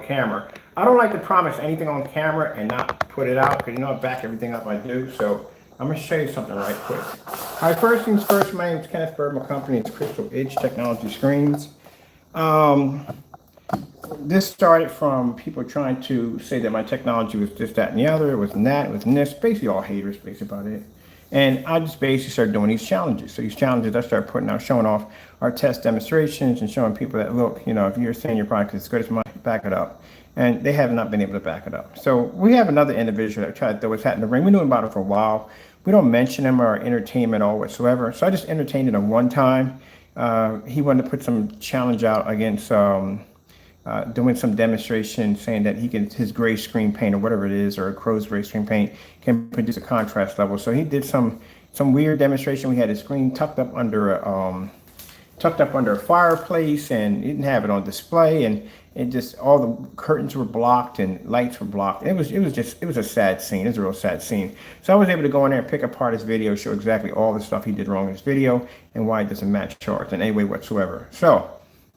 camera. I don't like to promise anything on camera and not put it out, because you know I back everything up I do. So I'm going to show you something right quick. All right, first things first, my name is Kenneth Bird. My company is Crystal Edge Technology Screens. This started from people trying to say that my technology was this, that, and the other. It wasn't that, it wasn't this. Basically all haters, basically about it. And I just basically started doing these challenges. So these challenges I started putting out, showing off our test demonstrations and showing people that, look, you know, if you're saying your product is as good as mine, back it up. And they have not been able to back it up. So we have another individual that tried to throw his hat in the ring. We knew about it for a while. We don't mention him or entertain him at all whatsoever. So I just entertained him one time. He wanted to put some challenge out against doing some demonstration, saying that he can, his gray screen paint or whatever it is, or a crow's gray screen paint, can produce a contrast level. So he did some weird demonstration. We had his screen tucked up under a fireplace, and he didn't have it on display, and it just, all the curtains were blocked and lights were blocked. It was a sad scene. It was a real sad scene. So I was able to go in there and pick apart his video, show exactly all the stuff he did wrong in his video and why it doesn't match charts in any way whatsoever. So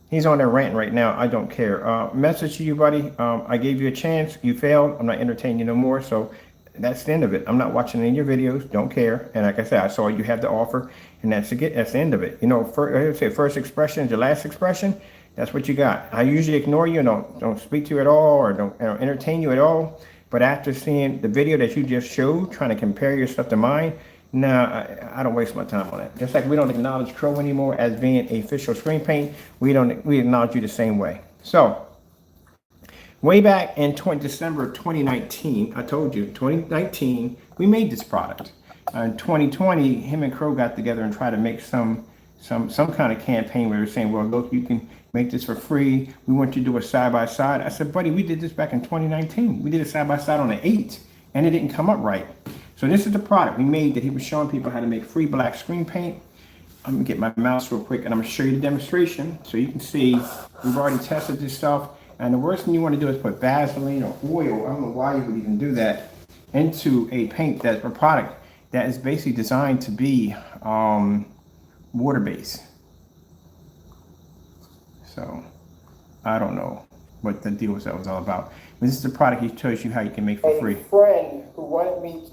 he's on there ranting right now. I don't care. Message to you, buddy. I gave you a chance. You failed. I'm not entertaining you no more. So that's the end of it. I'm not watching any of your videos. Don't care. And like I said, I saw you have the offer, and that's the end of it. You know, first expression is your last expression. That's what you got. I usually ignore you and don't speak to you at all, or don't entertain you at all. But after seeing the video that you just showed, trying to compare your stuff to mine, nah, I don't waste my time on that. Just like we don't acknowledge Crow anymore as being a official screen paint, we acknowledge you the same way. So way back in December of 2019, I told you, 2019, we made this product. In 2020, him and Crow got together and tried to make some kind of campaign where they were saying, well, look, you can make this for free. We want you to do a side-by-side. I said, buddy, we did this back in 2019. We did a side-by-side on an 8, and it didn't come up right. So this is the product we made that he was showing people how to make free black screen paint. I'm gonna get my mouse real quick, and I'm gonna show you the demonstration so you can see we've already tested this stuff. And the worst thing you want to do is put Vaseline or oil, I don't know why you would even do that, into a paint, that's a product that is basically designed to be water-based. So I don't know what the deal was that was all about. But this is the product he shows you how you can make for free. A friend who wanted me.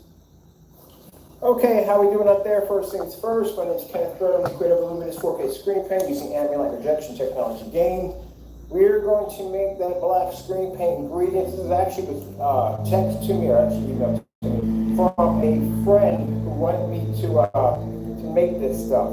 Okay, how we doing up there? First things first, my name is Kenneth Bird. I'm the creator of Luminous 4K screen paint using ambient light projection technology gained. We're going to make that black screen paint ingredients. This is actually was text to me, or actually emailed to me, from a friend who wanted me to make this stuff.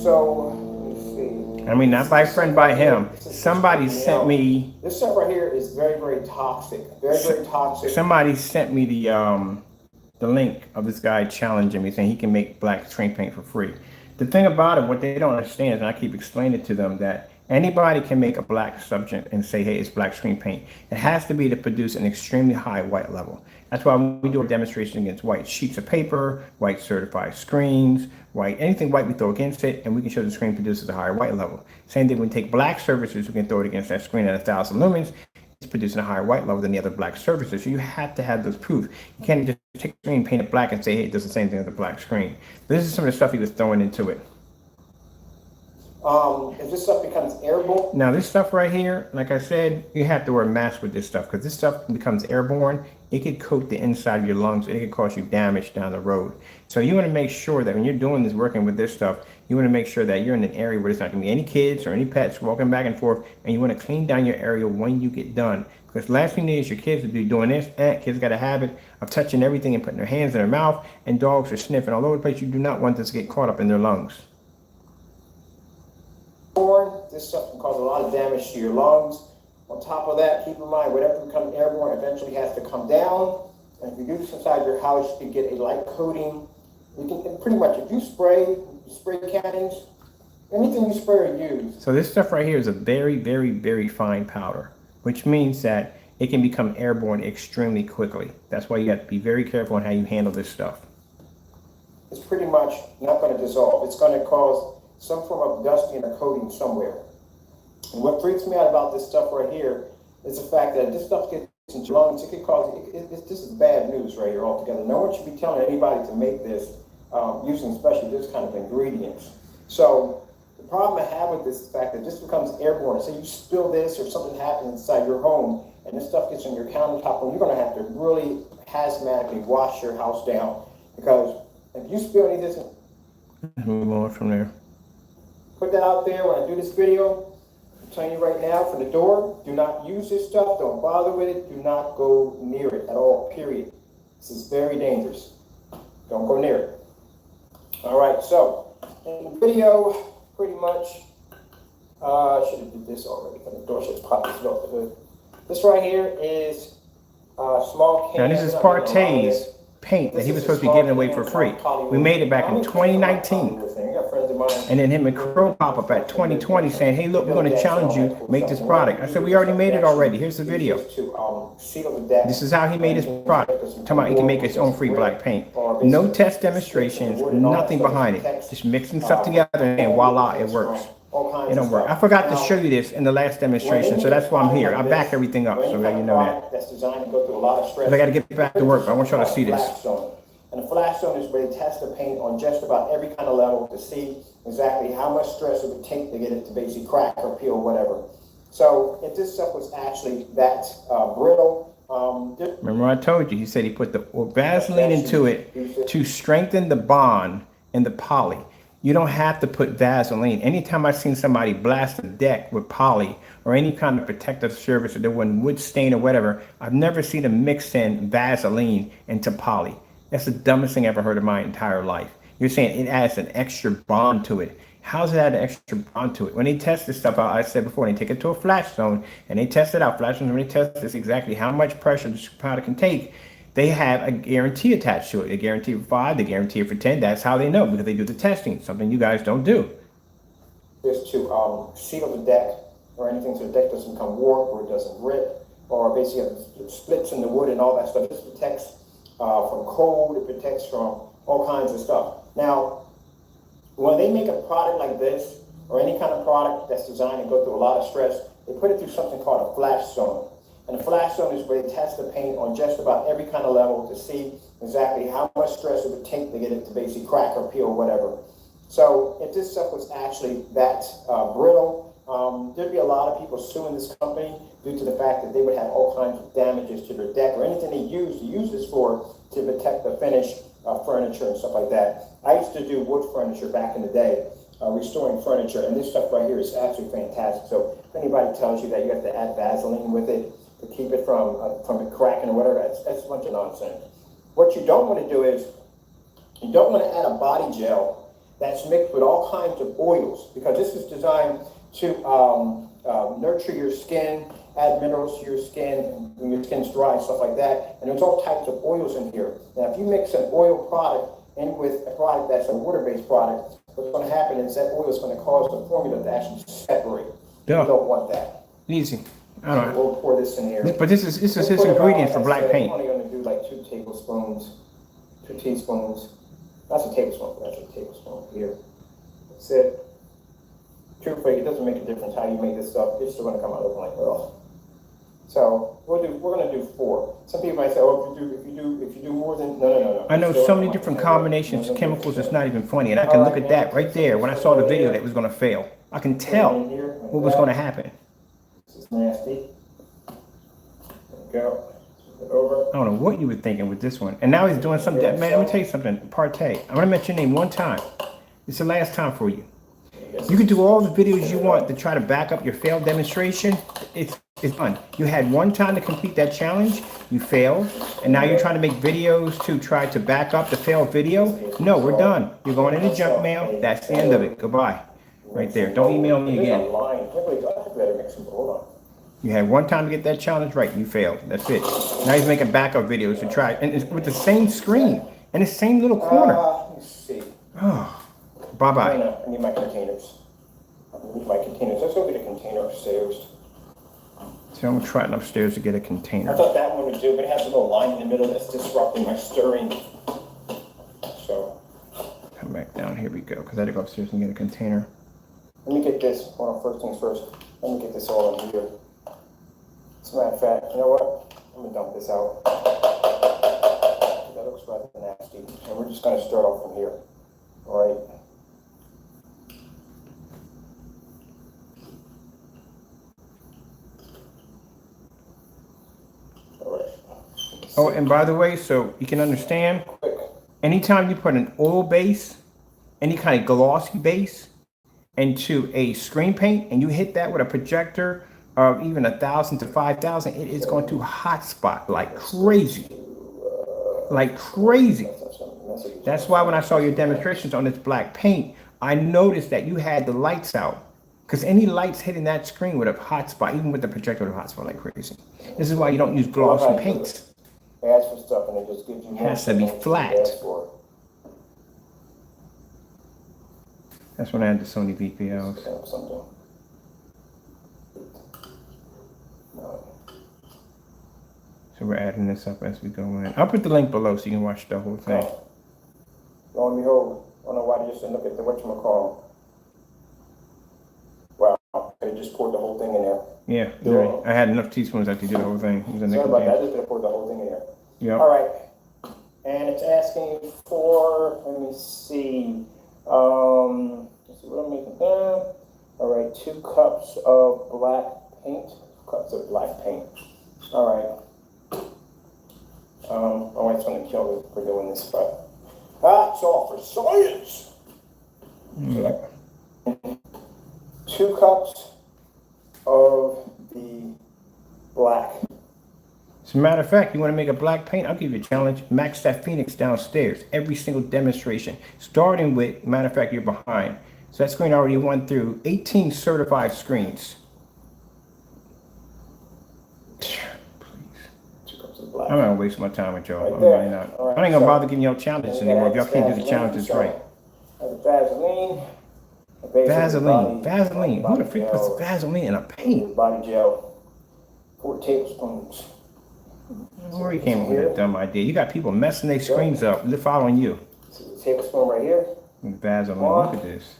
So let me see. I mean, not by friend, by him. Somebody sent me. This stuff right here is very, very toxic. Very, very toxic. Somebody sent me the link of this guy challenging me, saying he can make black screen paint for free. The thing about it, what they don't understand is, and I keep explaining it to them, that anybody can make a black subject and say, hey, it's black screen paint. It has to be to produce an extremely high white level. That's why we do a demonstration against white sheets of paper, white certified screens, white, anything white we throw against it, and we can show the screen produces a higher white level. Same thing when we take black surfaces, we can throw it against that screen at 1,000 lumens. It's producing a higher white level than the other black surfaces. So you have to have those proof. You can't just take a screen, paint it black, and say, hey, it does the same thing as a black screen. This is some of the stuff he was throwing into it. If this stuff becomes airborne. Now this stuff right here, like I said, you have to wear a mask with this stuff, because this stuff becomes airborne. It could coat the inside of your lungs, and it could cause you damage down the road. So you want to make sure that when you're doing this, working with this stuff, you want to make sure that you're in an area where there's not going to be any kids or any pets walking back and forth, and you want to clean down your area when you get done. Because the last thing is your kids will be doing this. Kids got a habit of touching everything and putting their hands in their mouth, and dogs are sniffing all over the place. You do not want this to get caught up in their lungs. This stuff can cause a lot of damage to your lungs. On top of that, keep in mind, whatever becomes airborne eventually has to come down. And if you do this inside your house, you can get a light coating. You can pretty much, if you spray cannons, anything you spray or use. So this stuff right here is a very, very, very fine powder, which means that it can become airborne extremely quickly. That's why you have to be very careful on how you handle this stuff. It's pretty much not going to dissolve. It's going to cause some form of dusting or coating somewhere. And what freaks me out about this stuff right here is the fact that if this stuff gets into your lungs, it could cause, this is bad news right here altogether. No one should be telling anybody to make this using especially this kind of ingredients. So The problem I have with this is the fact that this becomes airborne. Say you spill this or something happens inside your home and this stuff gets on your countertop, and you're going to have to really hazmatically wash your house down, because if you spill any of this, move on from there. Put that out there when I do this video. I'm telling you right now, from the door, do not use this stuff. Don't bother with it. Do not go near it at all, period. This is very dangerous. Don't go near it. All right, so in the video, pretty much, I should have did this already, because the door should pop this off the hood. This right here is a small can. Now this is Partay's paint that he was supposed to be giving away for free. We made it back in 2019. And then him and Crow pop up at 2020 saying, hey, look, we're going to challenge you, make this product. I said, we already made it already. Here's the video. This is how he made his product. Talking about he can make his own free black paint. No test demonstrations, nothing behind it. Just mixing stuff together and voila, it works. It don't work. I forgot to show you this in the last demonstration, so that's why I'm here. I back everything up, so that you know that. But I got to get back to work. I want y'all to see this. And a flash zone is where they test the paint on just about every kind of level to see exactly how much stress it would take to get it to basically crack or peel or whatever. So if this stuff was actually that brittle, remember I told you, he said he put the Vaseline into it to strengthen the bond in the poly. You don't have to put Vaseline. Anytime I've seen somebody blast a deck with poly or any kind of protective surface or there wasn't wood stain or whatever, I've never seen them mix in Vaseline into poly. That's the dumbest thing I ever heard in my entire life. You're saying it adds an extra bond to it. How's it add an extra bond to it? When they test this stuff out, I said before, they take it to a flash zone and they test it out. Flash zones, when they test this exactly how much pressure this powder can take, they have a guarantee attached to it. They guarantee for 5, they guarantee it for 10. That's how they know, because they do the testing, something you guys don't do. Just to seal the deck or anything so the deck doesn't become warped or it doesn't rip, or basically it splits in the wood and all that stuff. This protects from cold, it protects from all kinds of stuff. Now, when they make a product like this, or any kind of product that's designed to go through a lot of stress, they put it through something called a flash zone. And the flash zone is where they test the paint on just about every kind of level to see exactly how much stress it would take to get it to basically crack or peel or whatever. So if this stuff was actually that brittle, there'd be a lot of people suing this company due to the fact that they would have all kinds of damages to their deck or anything they use this for to protect the finished furniture and stuff like that. I used to do wood furniture back in the day, restoring furniture, and this stuff right here is absolutely fantastic. So if anybody tells you that you have to add Vaseline with it to keep it from it cracking or whatever, that's a bunch of nonsense. What you don't want to do is, you don't want to add a body gel that's mixed with all kinds of oils, because this is designed to nurture your skin, add minerals to your skin when your skin's dry, stuff like that. And there's all types of oils in here. Now, if you mix an oil product in with a product that's a water-based product, what's going to happen is that oil is going to cause the formula to actually separate. Yeah. You don't want that. Easy. I don't know. We'll pour this in here. But this is his ingredient for black paint. I'm only going to do like 2 tablespoons, 2 teaspoons. That's a tablespoon. That's a tablespoon here. That's it. Truthfully, it doesn't make a difference how you make this stuff. It's still going to come out looking like ugh. So we're going to do 4. Some people might say, oh, if you do more than no. I know so many different combinations of chemicals. It's not even funny, and I can look at that right there. When I saw the video, that was going to fail. I can tell what was going to happen. This is nasty. There we go. Over. I don't know what you were thinking with this one. And now he's doing something. Man, let me tell you something. Partay. I'm going to mention your name one time. It's the last time for you. You can do all the videos you want to try to back up your failed demonstration. It's done. You had one time to complete that challenge. You failed. And now you're trying to make videos to try to back up the failed video. No, we're done. You're going in the junk mail. That's the end of it. Goodbye. Right there. Don't email me again. You had one time to get that challenge right. You failed. That's it. Now he's making backup videos to try. And it's with the same screen and the same little corner. Let me see. Oh. Bye-bye. I need my containers. Let's go get a container upstairs. See, I'm trying upstairs to get a container. I thought that one would do, but it has a little line in the middle that's disrupting my stirring. So. Come back down. Here we go. Because I had to go upstairs and get a container. Let me get this. Well, first things first. Let me get this all in here. As a matter of fact, you know what? I'm going to dump this out. That looks rather nasty. And we're just going to start off from here. All right. Oh, and by the way, so you can understand, anytime you put an oil base, any kind of glossy base, into a screen paint, and you hit that with a projector of even 1,000 to 5,000, it is going to hotspot like crazy. Like crazy. That's why when I saw your demonstrations on this black paint, I noticed that you had the lights out. Because any lights hitting that screen would have hotspot, even with the projector would have hotspot like crazy. This is why you don't use glossy paints. Add some stuff and it just gives you It has to be flat. That's when I had the Sony VPLs. Something. So we're adding this up as we go in. I'll put the link below so you can watch the whole thing. Lo and behold, I don't know why they just didn't look at the whatchamacallit. Wow, they just poured the whole thing in there. Yeah, right. I had enough teaspoons to do the whole thing. Sorry about that, I just poured the whole thing in there. Yeah. All right, and it's asking for, let me see, let's see what I'm making there. All right, 2 cups of black paint. All right. My wife's gonna kill me for doing this, but that's all for science. So, 2 cups of the black. As a matter of fact, you want to make a black paint? I'll give you a challenge. Match that Phoenix downstairs. Every single demonstration. Starting with, matter of fact, you're behind. So that screen already went through 18 certified screens. I'm not gonna waste my time with y'all. I'm really not. Right, I ain't gonna bother giving y'all challenges anymore if y'all can't do the challenges right. Vaseline. Vaseline. Who the freak puts Vaseline in a paint? Body gel. 4 tablespoons. Where you came up with that dumb idea? You got people messing their screens up. They're following you. See the tablespoon right here? Vaseline. Look at this.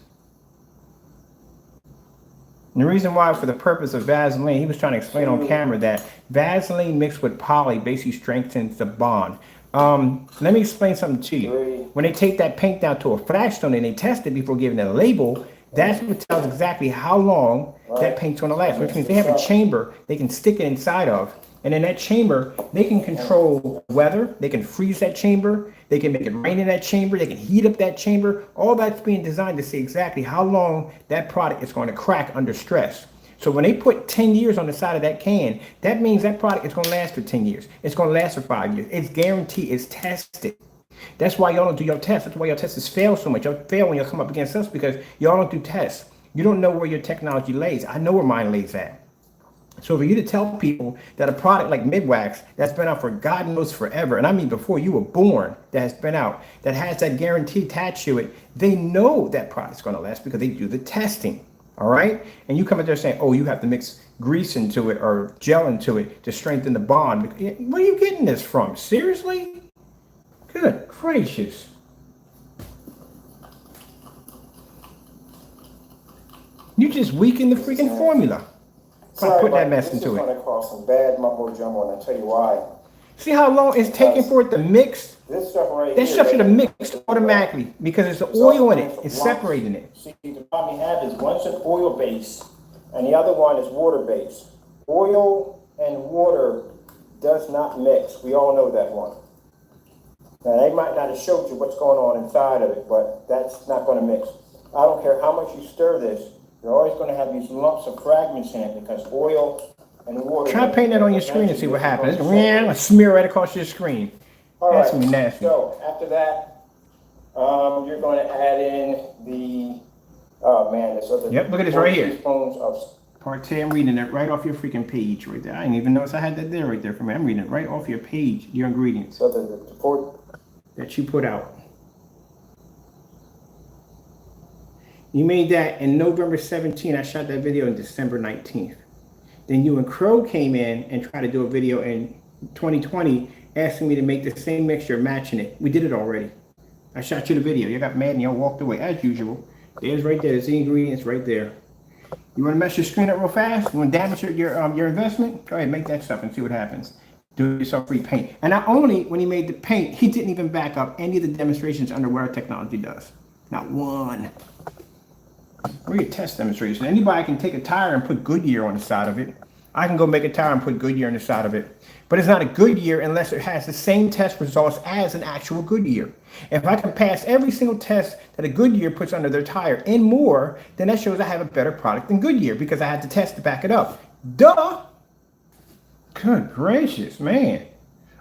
And the reason why, for the purpose of Vaseline, he was trying to explain on camera that Vaseline mixed with poly basically strengthens the bond. Let me explain something to you. When they take that paint down to a flagstone and they test it before giving it a label, that's what tells exactly how long that paint's going to last, which means they have a chamber they can stick it inside of. And in that chamber, they can control weather, they can freeze that chamber, they can make it rain in that chamber, they can heat up that chamber. All that's being designed to see exactly how long that product is going to crack under stress. So when they put 10 years on the side of that can, that means that product is going to last for 10 years. It's going to last for 5 years. It's guaranteed, it's tested. That's why y'all don't do your tests. That's why your tests fail so much. Y'all fail when y'all come up against us because y'all don't do tests. You don't know where your technology lays. I know where mine lays at. So for you to tell people that a product like Midwax that's been out for God knows forever, and I mean before you were born, that has been out, that has that guarantee attached to it, they know that product's going to last because they do the testing. All right. And you come out there saying, oh, you have to mix grease into it or gel into it to strengthen the bond. Where are you getting this from? Seriously? Good gracious. You just weaken the freaking formula. I put that mess into it. This is going to cause some bad mumbo jumbo, and I'll tell you why. See how long it's taking for it to mix? This stuff right here. That stuff should have mixed automatically because it's the oil in it. It's separating it. See, the problem you have is one's an oil base, and the other one is water base. Oil and water does not mix. We all know that one. Now, they might not have showed you what's going on inside of it, but that's not going to mix. I don't care how much you stir this. You're always going to have these lumps of fragments in it because oil and water. Try painting that on your screen and see what happens. Yeah, smear right across your screen. All That's right. nasty. So after that, you're going to add in the, oh man, this other. Yep, look at this right here. Teaspoons of. Part 10, I'm reading it right off your freaking page right there. I didn't even notice I had that there right there for me. I'm reading it right off your page, your ingredients So the that you put out. You made that in November 17. I shot that video in December 19th. Then you and Crow came in and tried to do a video in 2020 asking me to make the same mixture, matching it. We did it already. I shot you the video. You got mad and y'all walked away as usual. There's right there. There's the ingredients right there. You want to mess your screen up real fast? You want to damage your investment? Go ahead, make that stuff and see what happens. Do yourself free paint. And not only when he made the paint, he didn't even back up any of the demonstrations under what our technology does. Not one. Where your test demonstration? Anybody can take a tire and put Goodyear on the side of it I can go make a tire and put Goodyear on the side of it. But it's not a Goodyear unless it has the same test results as an actual Goodyear. If I can pass every single test that a Goodyear puts under their tire and more, then that shows I have a better product than Goodyear because I had the test to back it up. Duh! Good gracious, man.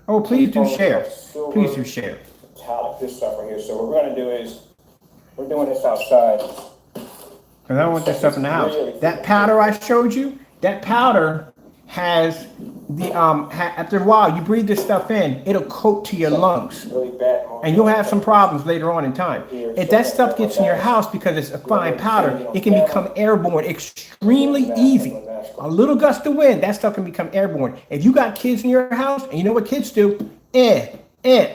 Oh, please do share. Please do share. Metallic, this stuff right here. So what we're going to do is, we're doing this outside. Because I don't want this stuff in the house. That powder I showed you, that powder has the, after a while, you breathe this stuff in, it'll coat to your lungs. And you'll have some problems later on in time. If that stuff gets in your house because it's a fine powder, it can become airborne extremely easy. A little gust of wind, that stuff can become airborne. If you got kids in your house, and you know what kids do,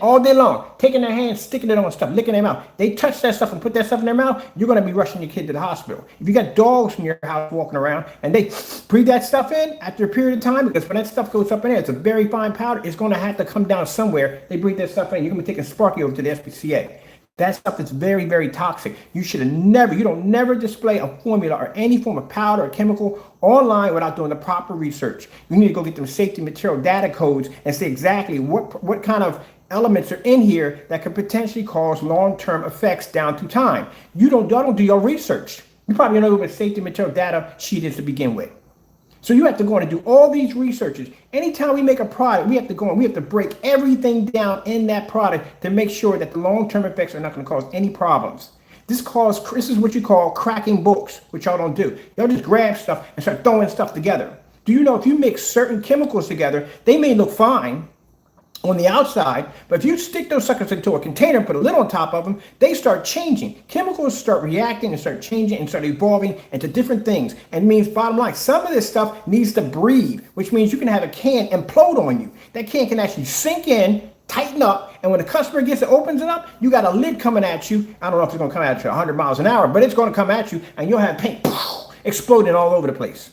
all day long, taking their hands, sticking it on stuff, licking their mouth. They touch that stuff and put that stuff in their mouth, you're going to be rushing your kid to the hospital. If you got dogs in your house walking around and they breathe that stuff in after a period of time, because when that stuff goes up in there, it's a very fine powder, it's going to have to come down somewhere. They breathe that stuff in, you're going to be taking Sparky over to the SPCA. That stuff is very, very toxic. You don't never display a formula or any form of powder or chemical online without doing the proper research. You need to go get them safety material data codes and see exactly what kind of elements are in here that could potentially cause long-term effects down through time. You don't do your research. You probably don't know what a safety material data sheet is to begin with. So you have to go in and do all these researches. Anytime we make a product, we have to go and we have to break everything down in that product to make sure that the long-term effects are not going to cause any problems. This is what you call cracking books, which y'all don't do. Y'all just grab stuff and start throwing stuff together. Do you know if you mix certain chemicals together, they may look fine on the outside, but if you stick those suckers into a container and put a lid on top of them, they start changing. Chemicals start reacting and start changing and start evolving into different things. And it means, bottom line, some of this stuff needs to breathe, which means you can have a can implode on you. That can actually sink in, tighten up, and when the customer opens it up, you got a lid coming at you. I don't know if it's going to come at you 100 miles an hour, but it's going to come at you, and you'll have paint exploding all over the place.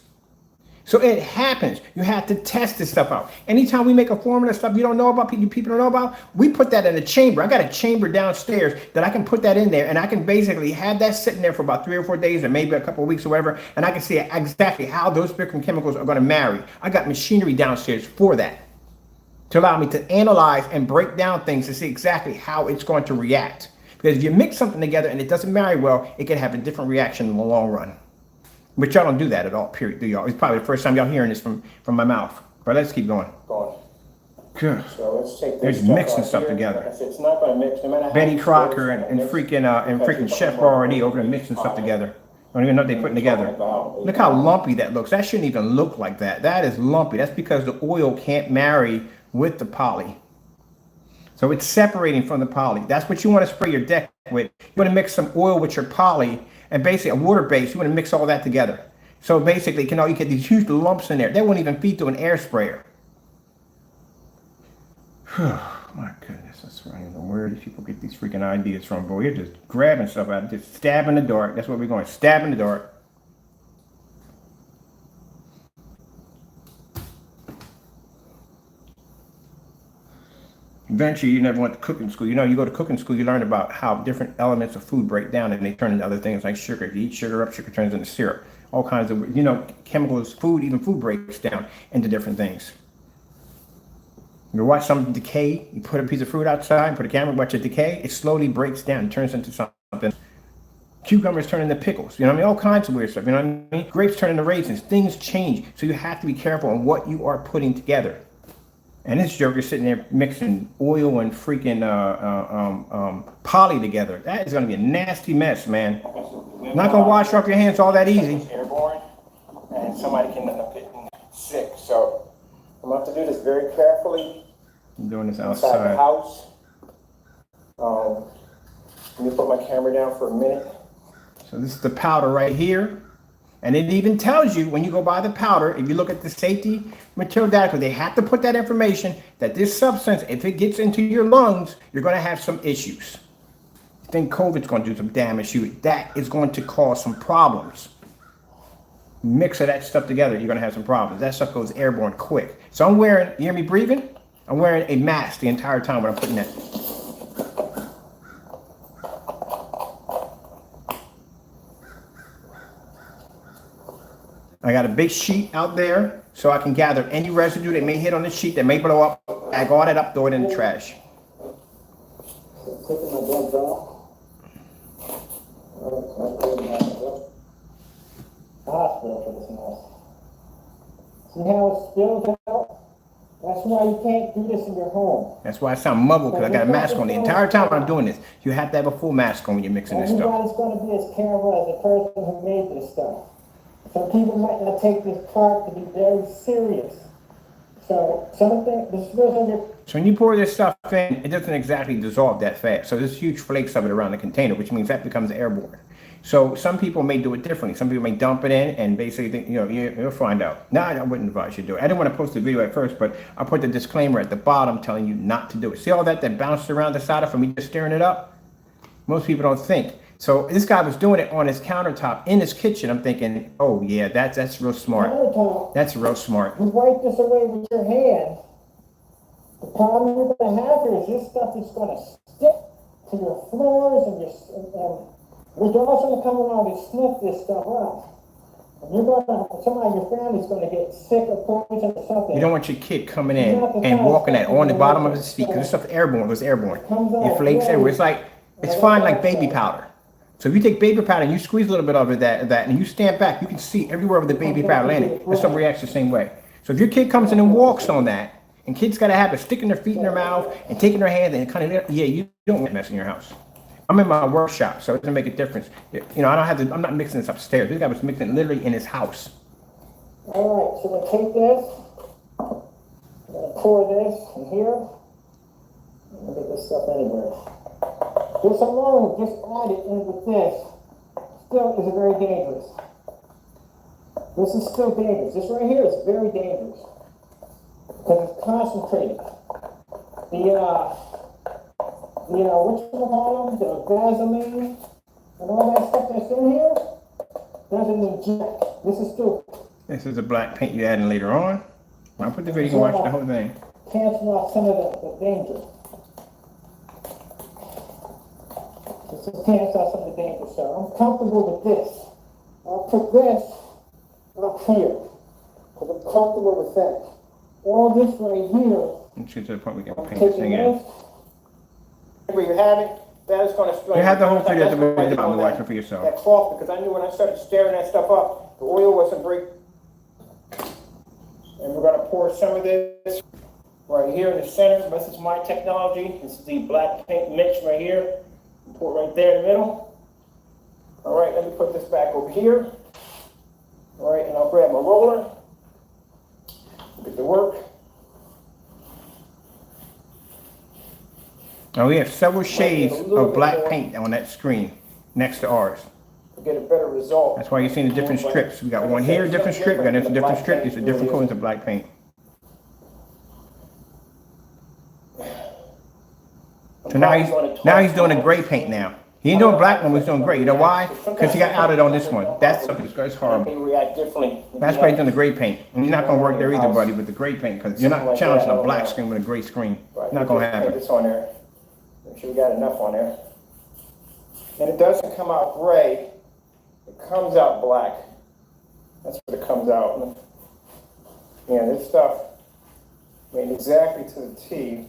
So it happens. You have to test this stuff out. Anytime we make a formula stuff you don't know about, people don't know about, we put that in a chamber. I got a chamber downstairs that I can put that in there, and I can basically have that sitting there for about 3 or 4 days or maybe a couple of weeks or whatever, and I can see exactly how those different chemicals are going to marry. I got machinery downstairs for that to allow me to analyze and break down things to see exactly how it's going to react. Because if you mix something together and it doesn't marry well, it can have a different reaction in the long run. But y'all don't do that at all, period, do y'all? It's probably the first time y'all hearing this from my mouth. But let's keep going. Good. So let's take this. They're just mixing stuff together. Like I said, it's not going to mix no matter how Betty Crocker and freaking Chef R&D over there mixing stuff together. Don't even know what they're putting together. Look how lumpy that looks. That shouldn't even look like that. That is lumpy. That's because the oil can't marry with the poly. So it's separating from the poly. That's what you want to spray your deck with. You want to mix some oil with your poly and basically a water base. You want to mix all that together. So basically, you get these huge lumps in there. They won't even feed through an air sprayer. My goodness, that's right. Where do people get these freaking ideas from? Boy, you're just grabbing stuff out, just stabbing the dark. That's what we're going, stabbing the dark. Eventually, you never went to cooking school. You go to cooking school, you learn about how different elements of food break down and they turn into other things like sugar. If you eat sugar up, sugar turns into syrup. All kinds of, chemicals, even food breaks down into different things. You watch something decay, you put a piece of fruit outside, put a camera, watch it decay, it slowly breaks down, it turns into something. Cucumbers turn into pickles, all kinds of weird stuff, Grapes turn into raisins, things change. So you have to be careful on what you are putting together. And this joker's sitting there mixing oil and freaking poly together. That is going to be a nasty mess, man. Not going to wash off your hands all that easy. Airborne, and somebody can end up getting sick. So I'm going to have to do this very carefully. I'm doing this Inside outside. the house. Let me put my camera down for a minute. So this is the powder right here. And it even tells you when you go buy the powder, if you look at the safety material data, they have to put that information that this substance, if it gets into your lungs, you're going to have some issues. You think COVID's going to do some damage to you. That is going to cause some problems. Mix of that stuff together, you're going to have some problems. That stuff goes airborne quick. So I'm wearing, you hear me breathing? I'm wearing a mask the entire time when I'm putting that. I got a big sheet out there so I can gather any residue that may hit on the sheet that may blow up. Bag all that up, throw it in the trash. Taking my gloves off. Hospital for this mess. See how it spills out? That's why you can't do this in your home. That's why I sound muffled, because I got a mask on the entire time I'm doing this. You have to have a full mask on when you're mixing this stuff. Everybody's going to be as careful as the person who made this stuff. Some people might not take this part to be very serious. So So when you pour this stuff in, it doesn't exactly dissolve that fast. So there's huge flakes of it around the container, which means that becomes airborne. So some people may do it differently. Some people may dump it in and basically think, you'll find out. No, I wouldn't advise you to do it. I didn't want to post the video at first, but I put the disclaimer at the bottom telling you not to do it. See all that bounced around the side of me just stirring it up? Most people don't think. So this guy was doing it on his countertop in his kitchen. I'm thinking, oh yeah, that's real smart. That's real smart. You wipe this away with your hand. The problem you're going to have here is this stuff is going to stick to your floors and you're also going to come around and sniff this stuff up. And somebody in your family's going to get sick or poisoned or something. You don't want your kid coming in and walking that on the bottom of his feet, because this stuff airborne. It was airborne. It flakes everywhere. It's fine like baby powder. So if you take baby powder and you squeeze a little bit of that and you stand back, you can see everywhere where the baby powder landed. This stuff reacts the same way. So if your kid comes in and walks on that, and kids got a habit of sticking their feet in their mouth and taking their hands and kind of, you don't want mess in your house. I'm in my workshop, so it doesn't make a difference. I'm not mixing this upstairs. This guy was mixing it literally in his house. All right, so we'll take this. I'm going to pour this in here. I'm going to get this stuff anywhere. This alone, just add it in with this, still is very dangerous. This is still dangerous. This right here is very dangerous because it's concentrated. The Vaseline and all that stuff that's in here doesn't inject. This is still. This is the black paint you add in later on. I'll put the video, you can watch the whole thing. Cancel out some of the danger. This is cancel out some of the danger. So I'm comfortable with this. I'll put this up here because I'm comfortable with that. All this right here. Let's get to the point we can paint this thing in. Where you have it, that is going to strain. You have the whole video at the bottom, watch it for yourself. That cloth, because I knew when I started stirring that stuff up, the oil wasn't break. And we're going to pour some of this right here in the center. This is my technology. This is the black paint mix right here. Pour it right there in the middle. All right, let me put this back over here. All right, and I'll grab my roller. Get to work. Now we have several shades of black paint on that screen next to ours. To get a better result. That's why you're seeing the different strips. We got one here, different strip. We got a different strip. These are different coatings of black paint. So now he's doing a gray paint now. He ain't doing black one, he's doing gray. You know why? Because he got outed on this one. That's horrible. That's why he's doing the gray paint. And you're not going to work there either, buddy, with the gray paint, because you're not challenging a black screen with a gray screen. Not going to happen. This on there. Make sure we got enough on there. And it doesn't come out gray. It comes out black. That's what it comes out. Yeah, this stuff made exactly to the T.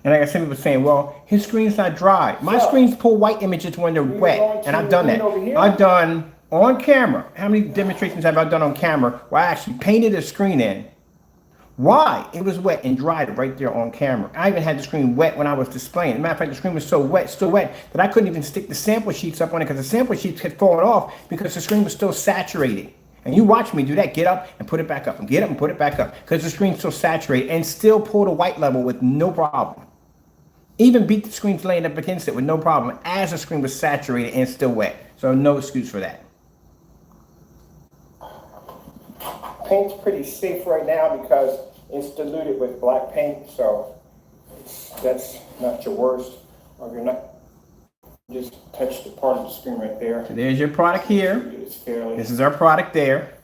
And like I said, people saying, well, his screen's not dry. My screens pull white images when they're wet, and I've done that. I've done on camera. How many demonstrations have I done on camera where I actually painted a screen in? Why? It was wet and dried right there on camera. I even had the screen wet when I was displaying. As a matter of fact, the screen was so wet, still wet, that I couldn't even stick the sample sheets up on it because the sample sheets had fallen off because the screen was still saturated. And you watch me do that, get up and put it back up, and get up and put it back up, because the screen's still saturated and still pull the white level with no problem. Even beat the screens laying up against it with no problem as the screen was saturated and still wet. So no excuse for that. Paint's pretty safe right now because it's diluted with black paint, so that's not your worst. Or you're not, just touch the part of the screen right there. So there's your product here. This is our product there.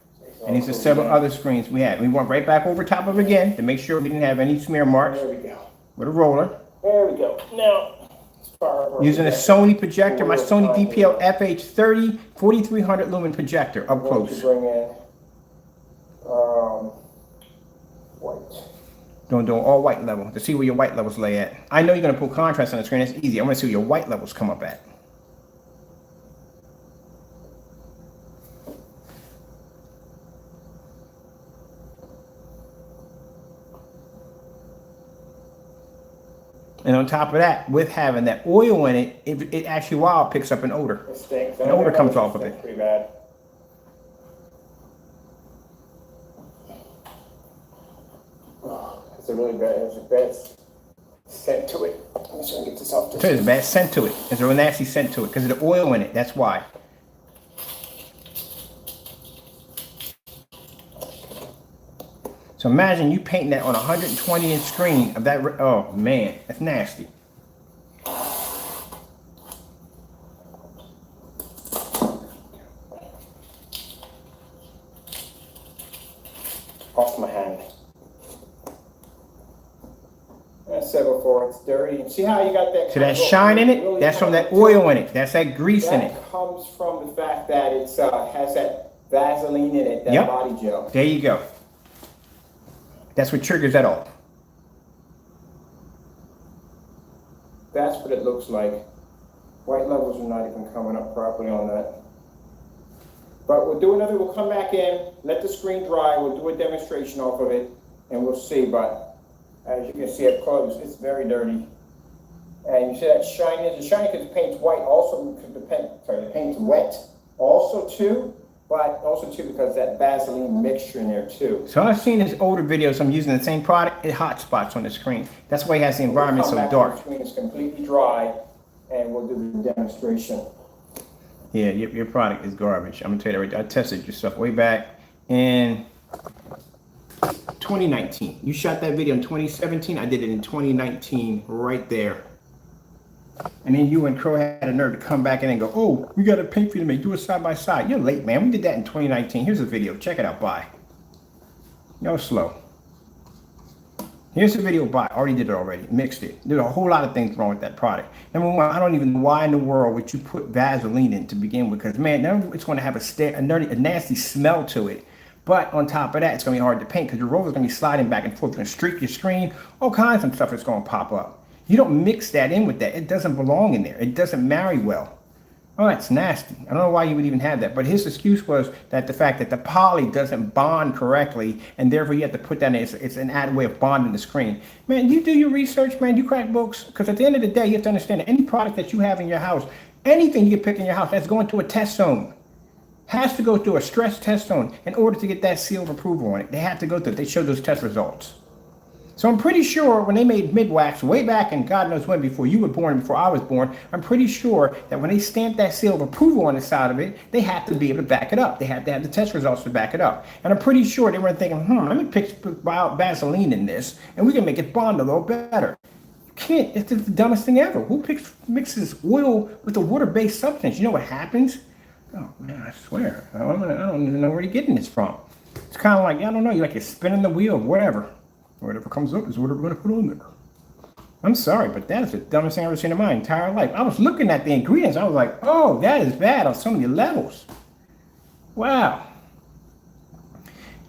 And these are several other screens we had. We went right back over top of it again to make sure we didn't have any smear marks. There we go. With a roller. There we go. Now, let's Using a Sony projector, my Sony DPL FH30 4300 lumen projector up close. Bring in white. Doing all white level to see where your white levels lay at. I know you're going to put contrast on the screen. That's easy. I want to see where your white levels come up at. And on top of that, with having that oil in it, it actually picks up an odor. It stinks. An odor comes off of it. Pretty bad. It's a really bad. There's a bad scent to it. Let me try and get this off. There's a bad scent to it. There's a nasty scent to it because of the oil in it. That's why. So imagine you painting that on a 120-inch screen of that. Oh man, that's nasty. Off my hand. I said before, it's dirty. See how you got that? So that shine in it, that's from that oil in it. That's that grease in it. That comes from the fact that it's has that Vaseline in it, that body gel. There you go. That's what triggers that off. That's what it looks like. White levels are not even coming up properly on that. But we'll do another, we'll come back in, let the screen dry, we'll do a demonstration off of it, and we'll see. But as you can see up close, it's very dirty. And you see that shininess, the shiny because the paint's white, also because the paint's wet. Also too, but also too because that Vaseline mixture in there too. So I've seen his older videos, I'm using the same product, it hot spots on the screen. That's why he has the environment so dark. The screen is completely dry, and we'll do the demonstration. Yeah, your product is garbage. I'm gonna tell you that right. I tested your stuff way back in 2019. You shot that video in 2017. I did it in 2019, right there. And then you and Crow had a nerve to come back in and go, "Oh, we got a paint for you to make. Do it side by side." You're late, man. We did that in 2019. Here's a video. Check it out. Bye. Y'all slow. Here's the video. Bye. Already did it already. Mixed it. There's a whole lot of things wrong with that product. Number one, I don't even know why in the world would you put Vaseline in to begin with, because man, now it's going to have a nasty smell to it. But on top of that, it's going to be hard to paint because your roller is going to be sliding back and forth. It's going to streak your screen. All kinds of stuff is going to pop up. You don't mix that in with that. It doesn't belong in there. It doesn't marry well. Oh, it's nasty. I don't know why you would even have that. But his excuse was that the fact that the poly doesn't bond correctly, and therefore you have to put that in. It's an added way of bonding the screen. Man, you do your research, man. You crack books. Because at the end of the day, you have to understand that any product that you have in your house, anything you can pick in your house, that's going to a test zone. Has to go through a stress test zone in order to get that seal of approval on it. They have to go through it. They show those test results. So I'm pretty sure when they made mid-wax way back in God knows when, before you were born, before I was born, I'm pretty sure that when they stamped that seal of approval on the side of it, they have to be able to back it up. They have to have the test results to back it up. And I'm pretty sure they were thinking, let me pick Vaseline in this, and we can make it bond a little better. You can't. It's the dumbest thing ever. Who mixes oil with a water-based substance? You know what happens? Oh, man, I swear. I don't even know where you're getting this from. It's kind of like, I don't know, you're spinning the wheel, whatever. Whatever comes up is what we're going to put on there. I'm sorry, but that is the dumbest thing I've ever seen in my entire life. I was looking at the ingredients. I was like, oh, that is bad on so many levels. Wow.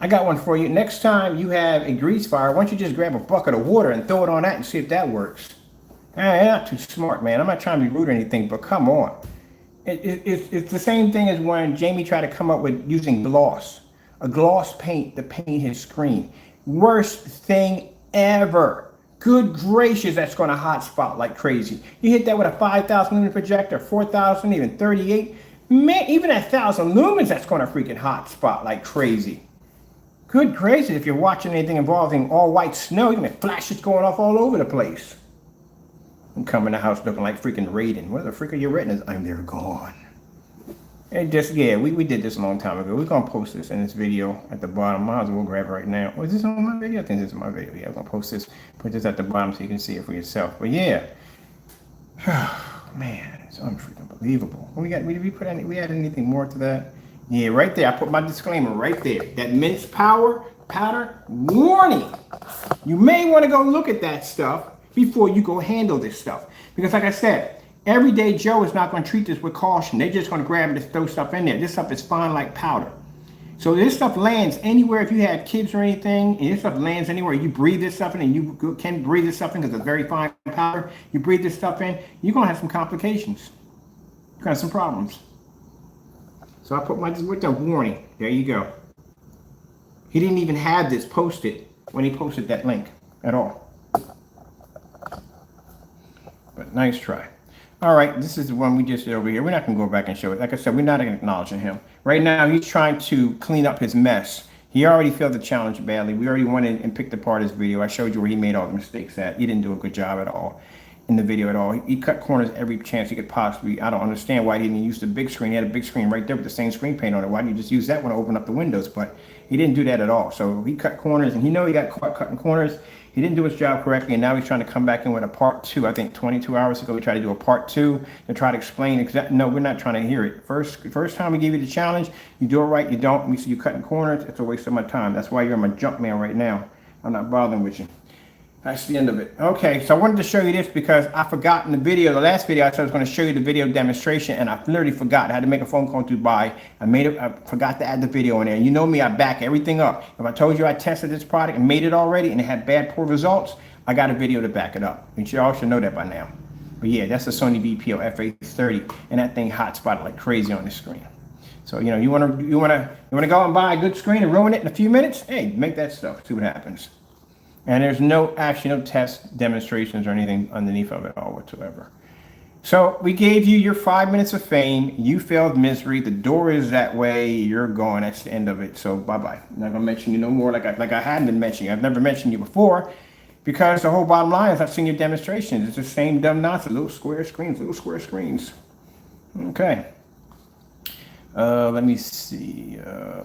I got one for you. Next time you have a grease fire, why don't you just grab a bucket of water and throw it on that and see if that works. You're not too smart, man. I'm not trying to be rude or anything, but come on. It's the same thing as when Jamie tried to come up with using gloss. A gloss paint to paint his screen. Worst thing ever. Good gracious, that's going to hot spot like crazy. You hit that with a 5,000 lumen projector, 4,000, even 38. Man, even at 1,000 lumens, that's going to freaking hot spot like crazy. Good gracious, if you're watching anything involving all white snow, you're going to flashes going off all over the place. I'm coming in the house looking like freaking Raiden. Where the freak are your retinas? They're gone. And just, yeah, we did this a long time ago. We're going to post this in this video at the bottom. Might as well grab it right now. Was this on my video? I think this is my video. Yeah, I'm going to post this. Put this at the bottom so you can see it for yourself. But yeah. Man, it's unfreaking believable. We add anything more to that? Yeah, right there. I put my disclaimer right there. That mince powder, warning. You may want to go look at that stuff before you go handle this stuff. Because like I said, Everyday Joe is not going to treat this with caution. They're just going to grab it and throw stuff in there. This stuff is fine like powder. So this stuff lands anywhere. If you have kids or anything, and this stuff lands anywhere, you breathe this stuff in, and you can breathe this stuff in because it's very fine powder. You breathe this stuff in, you're going to have some complications. You're going to have some problems. So I put with the warning. There you go. He didn't even have this posted when he posted that link at all. But nice try. All right, this is the one we just did over here. We're not going to go back and show it. Like I said, we're not acknowledging him. Right now, he's trying to clean up his mess. He already failed the challenge badly. We already went in and picked apart his video. I showed you where he made all the mistakes at. He didn't do a good job at all in the video at all. He cut corners every chance he could possibly. I don't understand why he didn't use the big screen. He had a big screen right there with the same screen paint on it. Why didn't you just use that one to open up the windows? But he didn't do that at all. So he cut corners, and he got caught cutting corners. He didn't do his job correctly, and now he's trying to come back in with a part 2. I think 22 hours ago, we tried to do a part 2 to try to explain exactly. No, we're not trying to hear it. First time we gave you the challenge, you do it right, you don't. We see you cutting corners, it's a waste of my time. That's why you're my junk man right now. I'm not bothering with you. That's the end of it. Okay, so I wanted to show you this because I forgot in the video, the last video, I said I was going to show you the video demonstration, and I literally forgot. I had to make a phone call to Dubai. I forgot to add the video in there. You know me, I back everything up. If I told you I tested this product and made it already and it had bad, poor results, I got a video to back it up. You all should know that by now. But yeah, that's the Sony VPO FA30, and that thing hot spotted like crazy on the screen. So you wanna go and buy a good screen and ruin it in a few minutes? Hey, make that stuff. See what happens. And there's no test demonstrations or anything underneath of it all whatsoever. So we gave you your 5 minutes of fame. You failed misery. The door is that way. You're gone. That's the end of it. So bye-bye. I'm not going to mention you no more like I hadn't been mentioning you. I've never mentioned you before because the whole bottom line is I've seen your demonstrations. It's the same dumb nonsense. Little square screens. Okay. Let me see. Oh,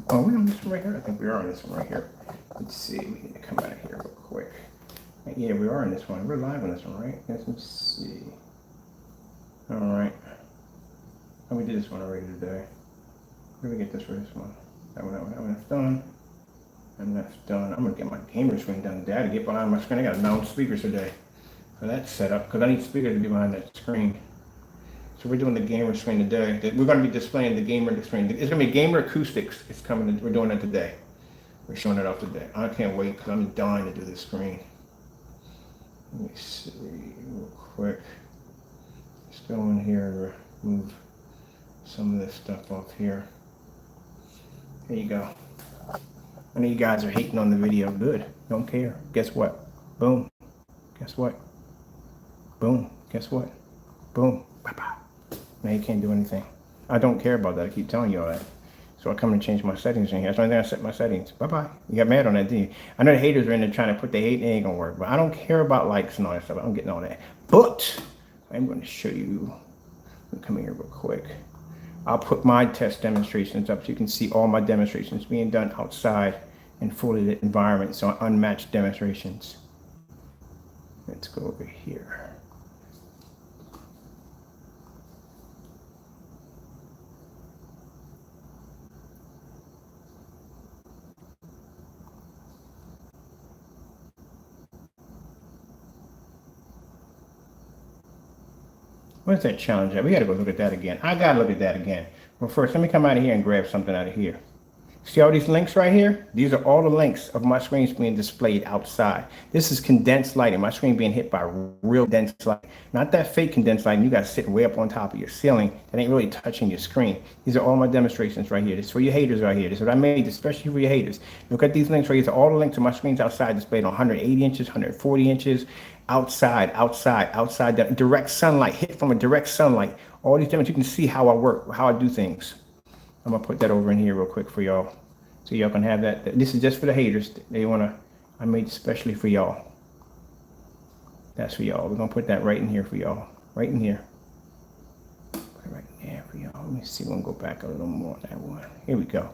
we're on this one right here? I think we are on this one right here. Let's see. We need to come out of here real quick. Yeah, we are on this one. We're live on this one, right? Let's see. All right. Oh, we did this one already today. Where did we get this for this one? That one's done. And that's done. I'm going to get my gamer screen done today. I had to get behind my screen. I got to mount speakers today. So that's set up because I need speakers to be behind that screen. So we're doing the gamer screen today. We're going to be displaying the gamer screen. It's going to be gamer acoustics. It's coming. We're doing it today. We're showing it off today. I can't wait because I'm dying to do this screen. Let me see real quick. Let's go in here and remove some of this stuff off here. There you go. I know you guys are hating on the video. Good. Don't care. Guess what? Boom. Guess what? Boom. Guess what? Boom. Bye-bye. Now you can't do anything. I don't care about that. I keep telling you all that. So I come and change my settings in here. That's the only thing I set my settings. Bye-bye. You got mad on that, didn't you? I know the haters are in there trying to put the hate. It ain't gonna work. But I don't care about likes and all that stuff. I'm getting all that. But I'm going to show you. Come here real quick. I'll put my test demonstrations up so you can see all my demonstrations being done outside in fully lit environments, so unmatched demonstrations. Let's go over here. What's that challenge at? We got to go look at that again. I got to look at that again. Well, first, let me come out of here and grab something out of here. See all these links right here? These are all the links of my screens being displayed outside. This is condensed lighting. My screen being hit by real condensed light. Not that fake condensed lighting you got sitting way up on top of your ceiling that ain't really touching your screen. These are all my demonstrations right here. This is for your haters right here. This is what I made especially for your haters. Look at these links right here. These are all the links to my screens outside displayed on 180 inches, 140 inches, outside, direct sunlight, hit from a direct sunlight. All these demonstrations, you can see how I work, how I do things. I'm gonna put that over in here real quick for y'all, so y'all can have that. This is just for the haters. I made especially for y'all. That's for y'all. We're gonna put that right in here for y'all, right in here. Put it right in there for y'all. Let me see. We're gonna go back a little more on that one. Here we go.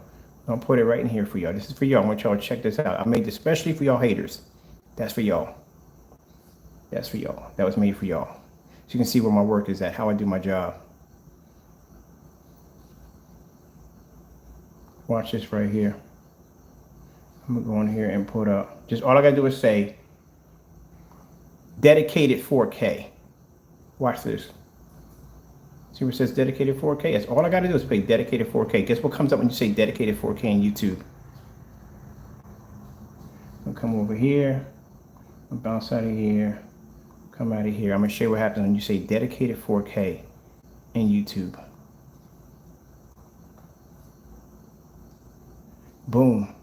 I'm gonna put it right in here for y'all. This is for y'all. I want y'all to check this out. I made this especially for y'all haters. That's for y'all. That's for y'all. That was made for y'all. So you can see where my work is at, how I do my job. Watch this right here. I'm gonna go in here and put up, just all I gotta do is say dedicated 4K. Watch this. See where it says dedicated 4K? That's all I gotta do is say dedicated 4K. Guess what comes up when you say dedicated 4K in YouTube? I'll come over here, I'll bounce out of here, come out of here. I'm gonna show you what happens when you say dedicated 4K in YouTube. Boom.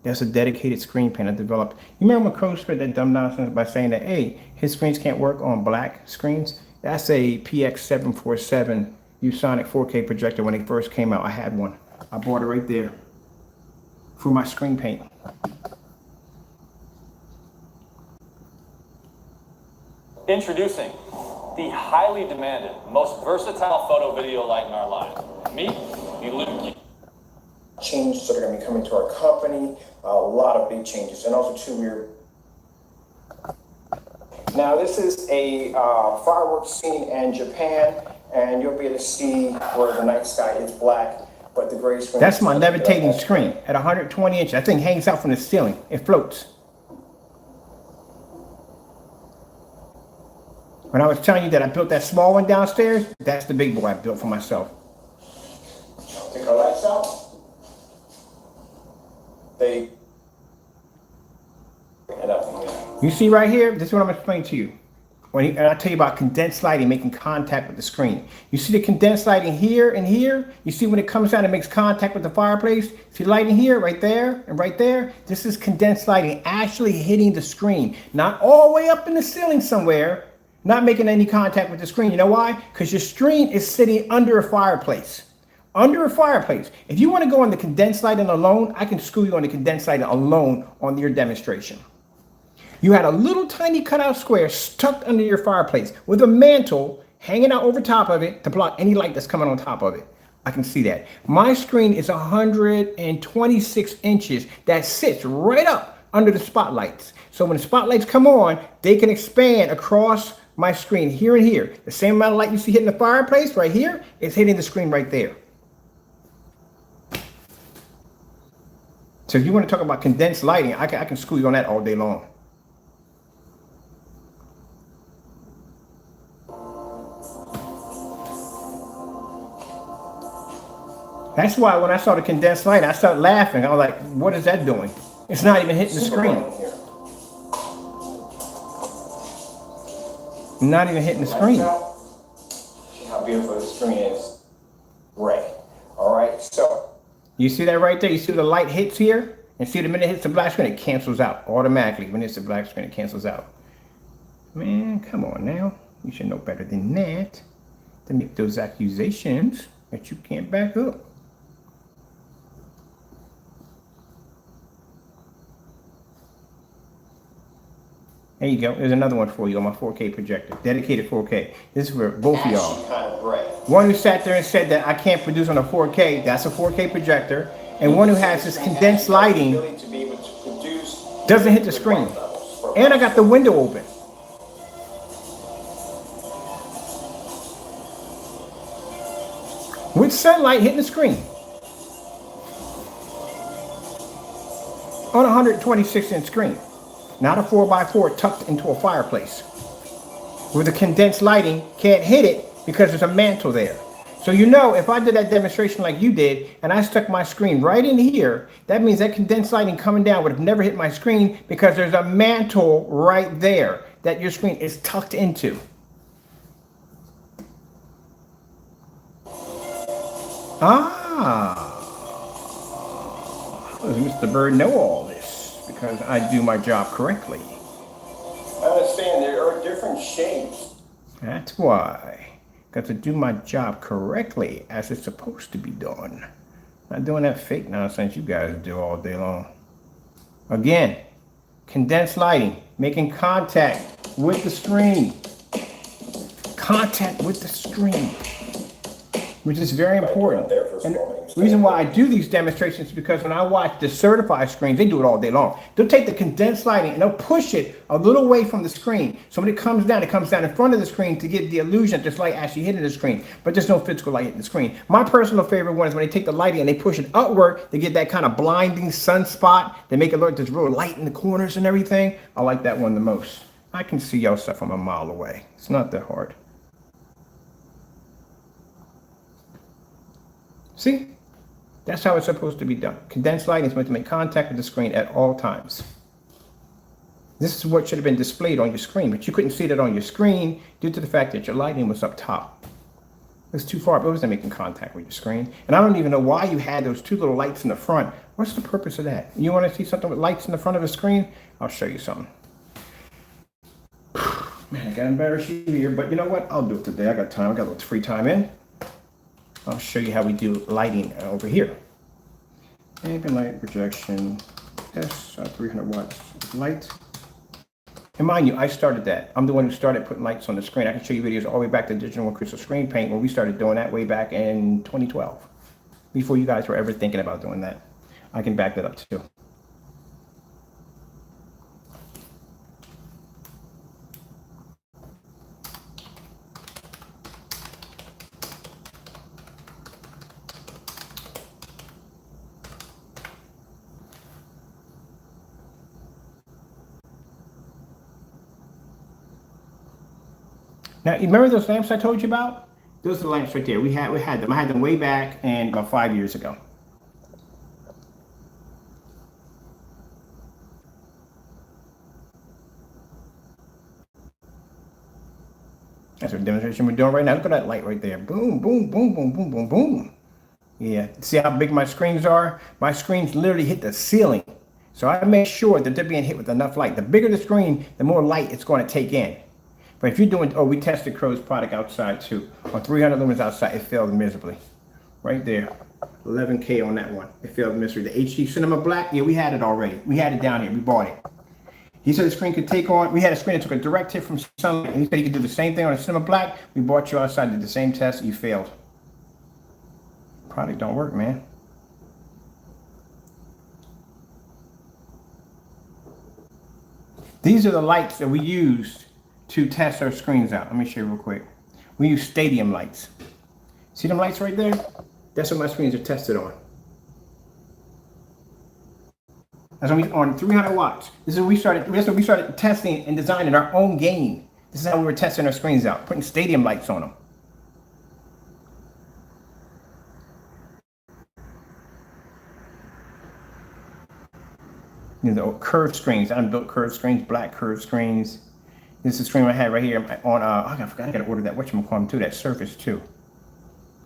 That's a dedicated screen paint I developed. You remember when Crow spread that dumb nonsense by saying that, hey, his screens can't work on black screens? That's a PX747 Usonic 4K projector. When they first came out, I had one. I bought it right there for my screen paint. Introducing the highly demanded, most versatile photo video light in our line. Meet Luke. Changes that are going to be coming to our company, a lot of big changes, and also too, we're. Now this is a fireworks scene in Japan, and you'll be able to see where the night sky is black, but the gray screen. That's my levitating screen at 120 inches. That thing hangs out from the ceiling. It floats. When I was telling you that I built that small one downstairs, that's the big boy I built for myself. Take our lights out. You see right here, this is what I'm explaining to you. And I tell you about condensed lighting making contact with the screen. You see the condensed lighting here and here? You see when it comes down and makes contact with the fireplace? See lighting here, right there, and right there? This is condensed lighting actually hitting the screen. Not all the way up in the ceiling somewhere, not making any contact with the screen. You know why? Because your screen is sitting under a fireplace. Under a fireplace. If you want to go on the condensed lighting alone, I can school you on the condensed lighting alone on your demonstration. You had a little tiny cutout square stuck under your fireplace with a mantle hanging out over top of it to block any light that's coming on top of it. I can see that. My screen is 126 inches that sits right up under the spotlights. So when the spotlights come on, they can expand across my screen here and here. The same amount of light you see hitting the fireplace right here is hitting the screen right there. So if you want to talk about condensed lighting, I can school you on that all day long. That's why when I saw the condensed light, I started laughing. I was like, what is that doing? It's not even hitting the screen. Not even hitting the screen. See how beautiful the screen is. Gray. All right, so. You see that right there? You see the light hits here? And see the minute it hits the black screen, it cancels out automatically. When it's the black screen, it cancels out. Man, come on now. You should know better than that to make those accusations that you can't back up. There you go. There's another one for you on my 4K projector. Dedicated 4K. This is for both of y'all. One who sat there and said that I can't produce on a 4K, that's a 4K projector. And one who has this condensed lighting doesn't hit the screen. And I got the window open. With sunlight hitting the screen. On a 126 inch screen. Not a 4x4 tucked into a fireplace. Where the condensed lighting can't hit it because there's a mantle there. So you know, if I did that demonstration like you did, and I stuck my screen right in here, that means that condensed lighting coming down would have never hit my screen because there's a mantle right there that your screen is tucked into. Does Mr. Bird know all this? Because I do my job correctly. I understand there are different shapes. That's why. Got to do my job correctly as it's supposed to be done. Not doing that fake nonsense you guys do all day long. Again, condensed lighting, making contact with the screen. Contact with the screen. Which is very important. The reason why I do these demonstrations is because when I watch the certified screens, they do it all day long. They'll take the condensed lighting and they'll push it a little away from the screen. So when it comes down in front of the screen to get the illusion that this light actually hitting the screen, but there's no physical light hitting the screen. My personal favorite one is when they take the lighting and they push it upward to get that kind of blinding sunspot. They make it look like there's real light in the corners and everything. I like that one the most. I can see y'all stuff from a mile away. It's not that hard. See? That's how it's supposed to be done. Condensed lighting is meant to make contact with the screen at all times. This is what should have been displayed on your screen, but you couldn't see that on your screen due to the fact that your lighting was up top. It was too far up. It wasn't making contact with your screen. And I don't even know why you had those two little lights in the front. What's the purpose of that? You want to see something with lights in the front of the screen? I'll show you something. Man, I got to embarrass you here, but you know what? I'll do it today. I got time. I got a little free time in. I'll show you how we do lighting over here. Ambient light projection, yes, 300 watts of light. And mind you, I started that. I'm the one who started putting lights on the screen. I can show you videos all the way back to digital and crystal screen paint when we started doing that way back in 2012. Before you guys were ever thinking about doing that. I can back that up too. Now, you remember those lamps I told you about? Those are the lamps right there. We had them. I had them way back and about 5 years ago. That's what demonstration we're doing right now. Look at that light right there. Boom, boom, boom, boom, boom, boom, boom. Yeah, see how big my screens are? My screens literally hit the ceiling. So I make sure that they're being hit with enough light. The bigger the screen, the more light it's going to take in. But if you're doing, we tested Crow's product outside too. On 300 lumens outside, it failed miserably. Right there, 11K on that one. It failed miserably. The HD Cinema Black, yeah, we had it already. We had it down here, we bought it. He said the screen could take on, we had a screen that took a direct hit from sunlight, and he said he could do the same thing on a Cinema Black. We bought you outside, did the same test, you failed. Product don't work, man. These are the lights that we used to test our screens out. Let me show you real quick. We use stadium lights. See them lights right there? That's what my screens are tested on. That's on 300 watts. This is when we started testing and designing our own game. This is how we were testing our screens out, putting stadium lights on them. You know, curved screens. I built curved screens, black curved screens. This is the screen I had right here on, I forgot, I gotta order that, whatchamacallit too, that Surface too.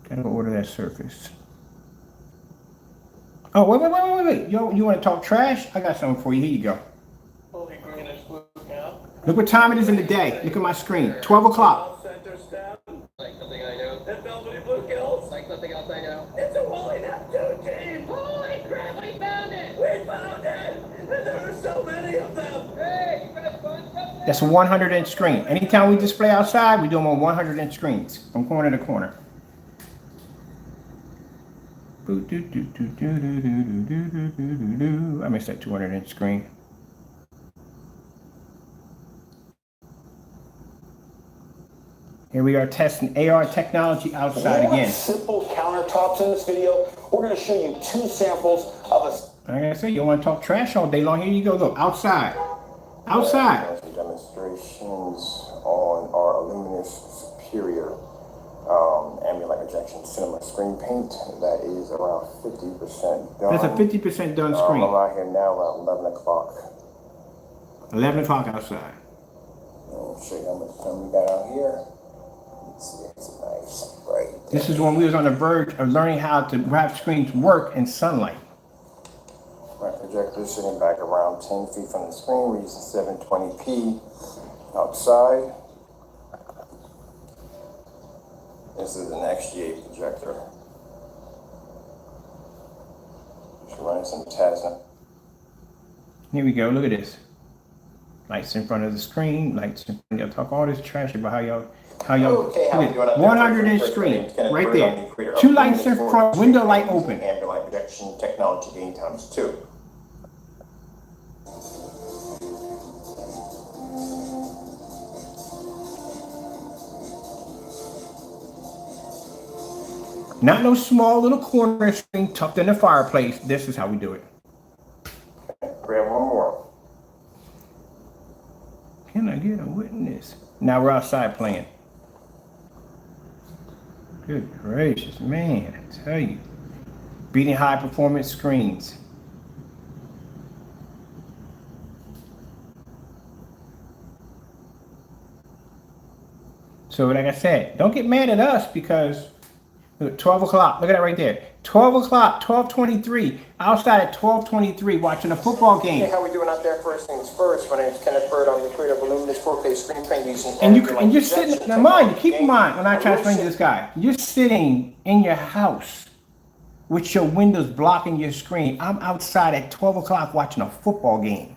Gotta go order that Surface. Oh, wait. You wanna talk trash? I got something for you, here you go. Look what time it is in the day. Look at my screen, 12 o'clock. Like something I know. It's Velvety Blue Gills. Like something else I know. It's a Wally Neptune team. Holy crap, we found it. We found it. And there are so many of them. Hey, you guys find something? That's a 100-inch screen. Anytime we display outside, we do them on 100-inch screens from corner to corner. I missed that 200-inch screen. Here we are testing AR technology outside again. Simple countertops in this video. We're going to show you two samples of a. Like I said, you want to talk trash all day long? Here you go. Look, outside. Outside. Demonstrations on our Luminous Superior ambient light projection cinema screen paint. That is around 50% done. That's a 50% done screen. I'm out here now around 11 o'clock. 11 o'clock outside. I'll show you how much sun we got out here. Let's see, it's nice, bright. This is when we was on the verge of learning how to have screens work in sunlight. My projector is sitting back around 10 feet from the screen. We're using 720p outside. This is an XG8 projector. Just running some tests. Here we go. Look at this. Lights in front of the screen. Lights in front of y'all. Talk all this trash about how y'all How y'all, Okay, how we doing up there? 100 inch First, screen, my name's right Kenneth Bird. I'm there. the creator of 2 lights in Luminous front, 4K window screen light paint open. using ambient light projection technology gain times 2. Not no small little corner screen tucked in the fireplace. This is how we do it. Grab one more. Can I get a witness? Now we're outside playing. Good gracious, man, I tell you. Beating high performance screens. So like I said, don't get mad at us because 12 o'clock, look at that right there. 12 o'clock, 12:23, outside at 12:23 watching a football Hey, game. how we doing out there? First things first, my name's Kenneth Bird. I'm the creator of Luminous 4K screen paint using And ambient light you're sitting, projection now mind, technology keep in gain. mind when I try to I'm explain to really this guy, you're sitting in your house with your windows blocking your screen. I'm outside at 12 o'clock watching a football game.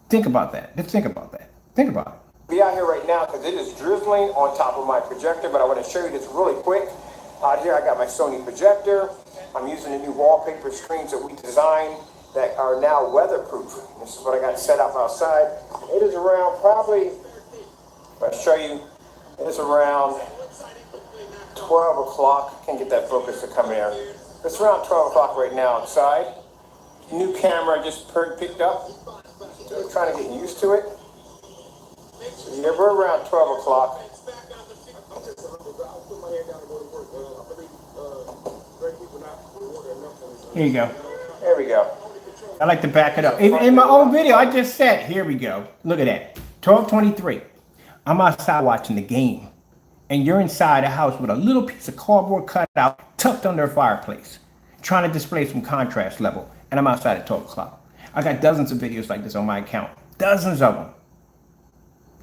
Think about that. Just think about that. Think about it. Be out here right now because it is drizzling on top of my projector, but I want to show you this really quick. Out here I got my Sony projector. I'm using the new wallpaper screens that we designed that are now weatherproof. This is what I got set up outside. It is around probably, if I show you, it is around 12 o'clock. Can't get that focus to come here. It's around 12 o'clock right now outside. New camera I just picked up. So we're trying to get used to it. So yeah, we're around 12 o'clock. Here you go. There we go. I like to back it up. In my own video, I just said, here we go. Look at that. 12:23. I'm outside watching the game. And you're inside a house with a little piece of cardboard cutout tucked under a fireplace, trying to display some contrast level. And I'm outside at 12 o'clock. I got dozens of videos like this on my account. Dozens of them.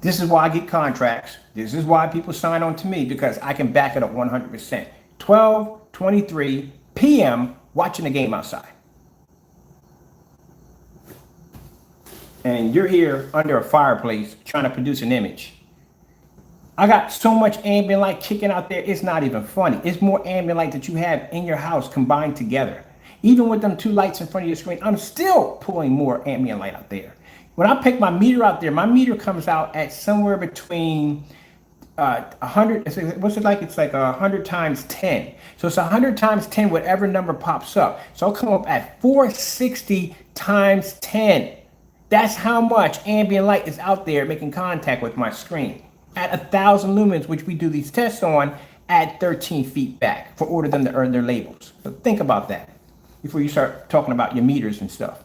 This is why I get contracts. This is why people sign on to me, because I can back it up 100%. 12:23 p.m. watching the game outside. And you're here under a fireplace trying to produce an image. I got so much ambient light kicking out there, it's not even funny. It's more ambient light that you have in your house combined together. Even with them 2 lights in front of your screen, I'm still pulling more ambient light out there. When I pick my meter out there, my meter comes out at somewhere between 100, what's it like? It's like 100 times 10. So it's 100 times 10, whatever number pops up. So I'll come up at 460 times 10. That's how much ambient light is out there making contact with my screen. At 1,000 lumens, which we do these tests on, at 13 feet back for order them to earn their labels. So think about that before you start talking about your meters and stuff.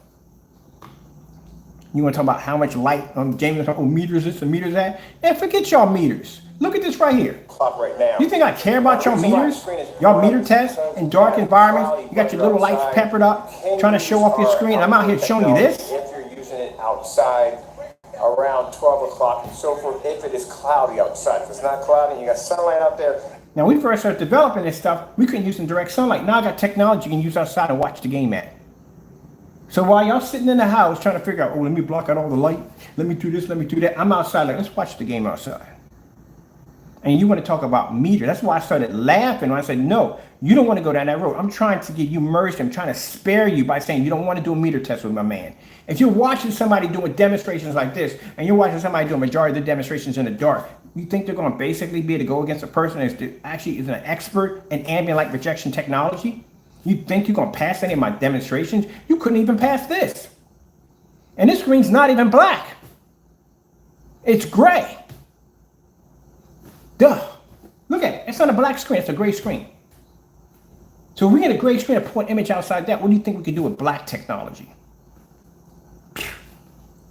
You want to talk about how much light, Jamie was talking, oh, meters this and meters that? And forget y'all meters. Look at this right here. Clock right now. You think I care about y'all meters? Y'all meter tests in dark environments? You got your little lights peppered up, trying to show off your screen. I'm out here showing you this. If you're using it outside around 12 o'clock and so forth, if it is cloudy outside. If it's not cloudy and you got sunlight out there. Now, when we first started developing this stuff, we couldn't use some direct sunlight. Now I got technology you can use outside and watch the game at. So while y'all sitting in the house trying to figure out, oh, let me block out all the light, let me do this, let me do that, I'm outside like, let's watch the game outside. And you want to talk about meter. That's why I started laughing when I said, no, you don't want to go down that road. I'm trying to get you merged. I'm trying to spare you by saying you don't want to do a meter test with my man. If you're watching somebody doing demonstrations like this, and you're watching somebody do a majority of the demonstrations in the dark, you think they're going to basically be able to go against a person that actually is an expert in ambient light projection technology? You think you're going to pass any of my demonstrations? You couldn't even pass this. And this screen's not even black. It's gray. Duh. Look at it. It's not a black screen. It's a gray screen. So if we get a gray screen and put an image outside that, what do you think we could do with black technology?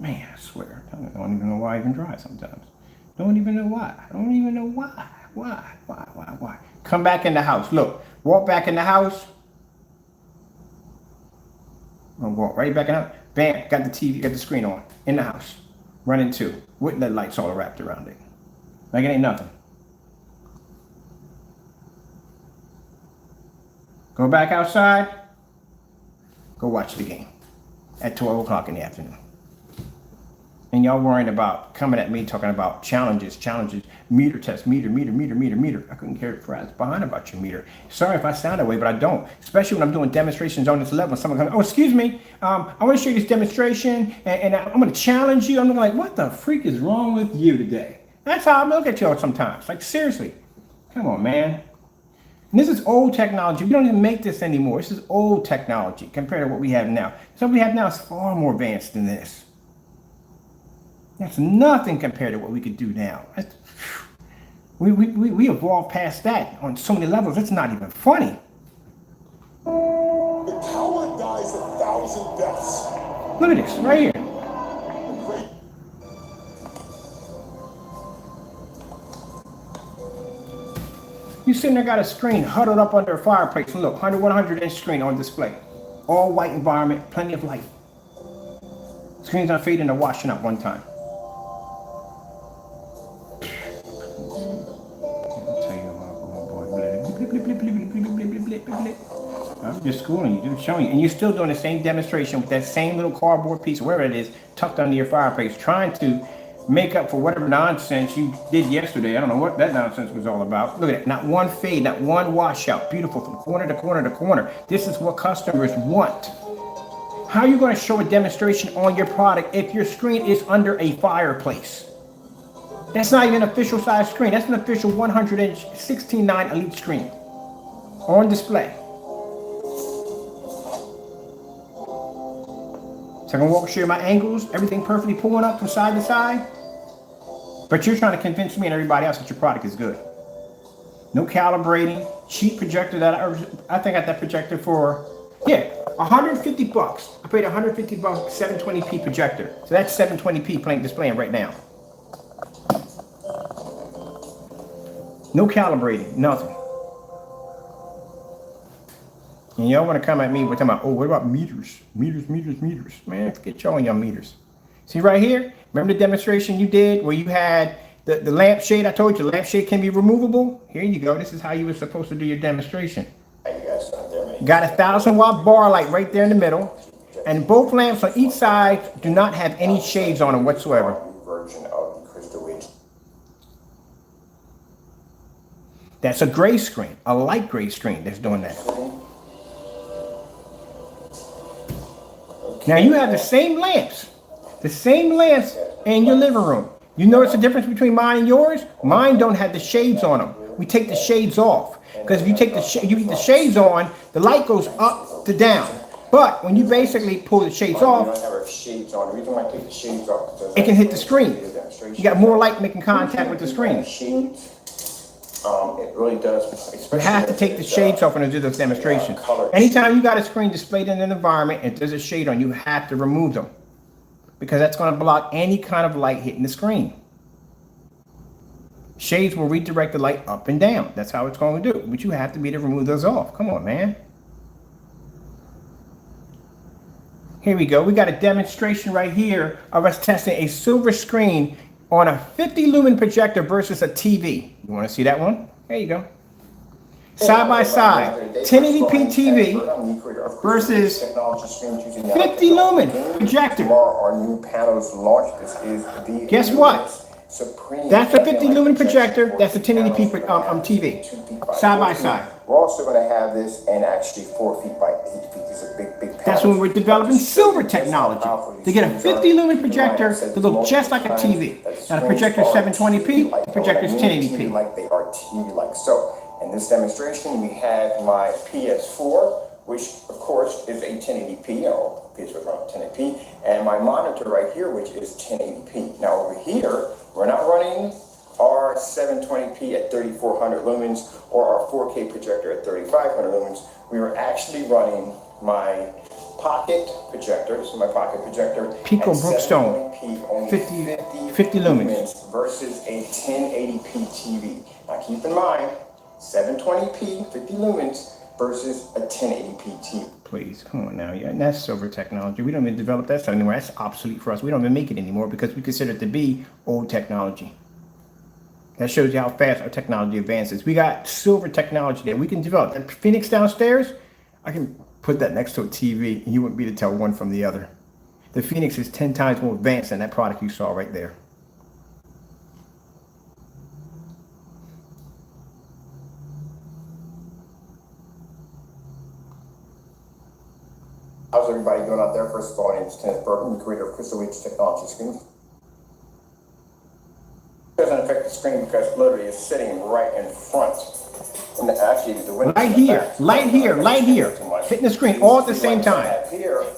Man, I swear. I don't even know why I even drive sometimes. Don't even know why. I don't even know why. Why? Come back in the house. Look. Walk back in the house. I'm going to walk right back in the house. Bam. Got the TV, got the screen on. In the house. Running 2. With the lights all wrapped around it. Like it ain't nothing. Go back outside. Go watch the game. At 12 o'clock in the afternoon. And y'all worrying about coming at me talking about challenges, meter test, meter. I couldn't care a rat's behind about your meter. Sorry if I sound that way, but I don't. Especially when I'm doing demonstrations on this level. Someone comes, oh, excuse me, I want to show you this demonstration, and I'm going to challenge you. I'm like, what the freak is wrong with you today? That's how I look at y'all sometimes. Like, seriously. Come on, man. And this is old technology. We don't even make this anymore. This is old technology compared to what we have now. So what we have now is far more advanced than this. That's nothing compared to what we could do now. We evolved past that on so many levels. It's not even funny. The coward dies 1,000 deaths. Look at this right here. You sitting there got a screen huddled up under a fireplace. And look, 100-inch screen on display. All white environment, plenty of light. Screen's not fading or washing up one time. I'm just schooling you, showing you, and you're still doing the same demonstration with that same little cardboard piece, wherever it is, tucked under your fireplace, trying to make up for whatever nonsense you did yesterday. I don't know what that nonsense was all about. Look at it, not one fade, not one washout, beautiful from corner to corner to corner. This is what customers want. How are you going to show a demonstration on your product if your screen is under a fireplace? That's not even an official size screen. That's an official 100-inch 16:9 Elite screen on display. So I can walk, share my angles, everything perfectly pulling up from side to side. But you're trying to convince me and everybody else that your product is good. No calibrating, cheap projector that I think I got that projector for, yeah, 150 bucks. I paid 150 bucks, 720p projector. So that's 720p playing displaying right now. No calibrating, nothing. And y'all want to come at me with talking about, oh, what about meters? Meters. Man, forget y'all and your meters. See right here? Remember the demonstration you did where you had the lampshade? I told you the lampshade can be removable. Here you go. This is how you were supposed to do your demonstration. Got a 1,000-watt bar light right there in the middle. And both lamps on each side do not have any shades on them whatsoever. That's a gray screen, a light gray screen that's doing that. Now you have the same lamps in your living room. You notice the difference between mine and yours? Mine don't have the shades on them. We take the shades off because if you take you keep the shades on, the light goes up to down. But when you basically pull the shades off, it can hit the screen. You got more light making contact with the screen. It really does. You have to take the shades off when you do this demonstration. Anytime you got a screen displayed in an environment and there's a shade on, you have to remove them because that's going to block any kind of light hitting the screen. Shades will redirect the light up and down. That's how it's going to do it. But you have to be able to remove those off. Come on, man. Here we go. We got a demonstration right here of us testing a silver screen on a 50 lumen projector versus a TV. You want to see that one? There you go. Side by side, 1080p TV versus 50 lumen projector. Guess what? That's a 50 lumen projector. That's a 1080p TV. Side by side. We're also going to have this and actually 4 feet by 8 feet. These are big panels. That's when we're developing silver technology to get a 50 lumen projector to look just like a TV. Now the projector is 720p, the projector is 1080p. Like they are TV-like. So in this demonstration, we have my PS4, which of course is a 1080p, or PS4 is around 1080p, and my monitor right here, which is 1080p. Now over here, we're not running our 720p at 3400 lumens or our 4K projector at 3500 lumens. We were actually running my pocket projector. This is my pocket projector. Pico Brookstone, 50 lumens versus a 1080p TV. Now keep in mind, 720p, 50 lumens versus a 1080p TV. Please, come on now. Yeah, and that's silver technology. We don't even develop that stuff anymore. That's obsolete for us. We don't even make it anymore because we consider it to be old technology. That shows you how fast our technology advances. We got silver technology that we can develop. That Phoenix downstairs, I can put that next to a TV and you wouldn't be able to tell one from the other. The Phoenix is 10 times more advanced than that product you saw right there. How's everybody doing out there? First of all, my name is Kenneth Burton, the creator of Crystal Reach Technology Screen. It doesn't affect the screen because literally it's sitting right in front. And actually, the window Light here, light here, light here. Hitting the screen all at the same time.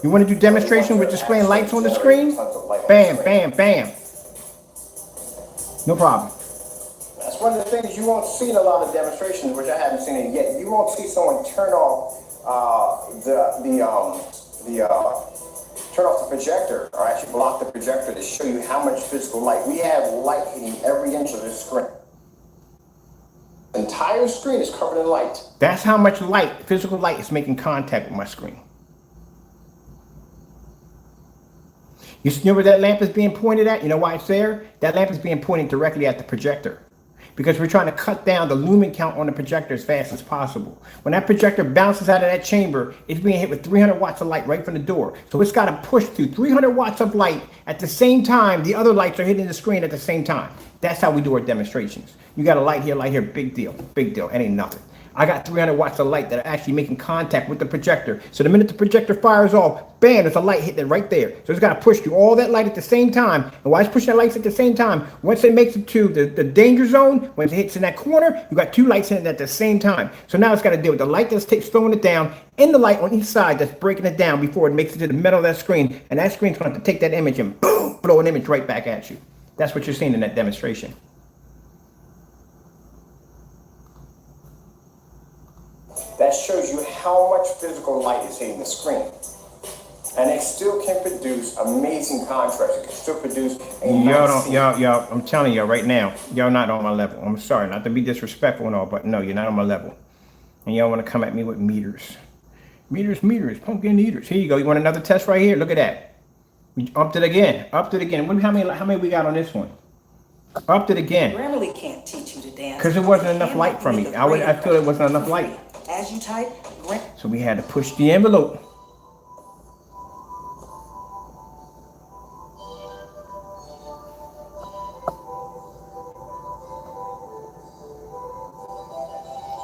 You want to do demonstration with displaying lights on the screen? Bam, bam, bam. No problem. That's one of the things you won't see in a lot of demonstrations, which I haven't seen it yet. You won't see someone turn off turn off the projector, or actually block the projector to show you how much physical light. We have light hitting every inch of this screen. The entire screen is covered in light. That's how much light, physical light, is making contact with my screen. You know where that lamp is being pointed at? You know why it's there? That lamp is being pointed directly at the projector, because we're trying to cut down the lumen count on the projector as fast as possible. When that projector bounces out of that chamber, it's being hit with 300 watts of light right from the door. So it's got to push through 300 watts of light at the same time the other lights are hitting the screen at the same time. That's how we do our demonstrations. You got a light here, big deal, big deal. It ain't nothing. I got 300 watts of light that are actually making contact with the projector. So the minute the projector fires off, bam, there's a light hitting it right there. So it's got to push through all that light at the same time. And while it's pushing that lights at the same time, once it makes it to the danger zone, when it hits in that corner, you got two lights hitting it at the same time. So now it's got to deal with the light that's slowing it down and the light on each side that's breaking it down before it makes it to the middle of that screen. And that screen's going to have to take that image and boom, blow an image right back at you. That's what you're seeing in that demonstration. That shows you how much physical light is hitting the screen. And it still can produce amazing contrast. It can still produce Y'all, I'm telling y'all right now, y'all not on my level. I'm sorry, not to be disrespectful and all, but no, you're not on my level. And y'all want to come at me with meters. Meters, pumpkin eaters. Here you go. You want another test right here? Look at that. We upped it again. How many we got on this one? Upped it again. Grammarly can't teach you to dance. Because there wasn't enough light from me. I feel it wasn't enough light. As you type, so we had to push the envelope.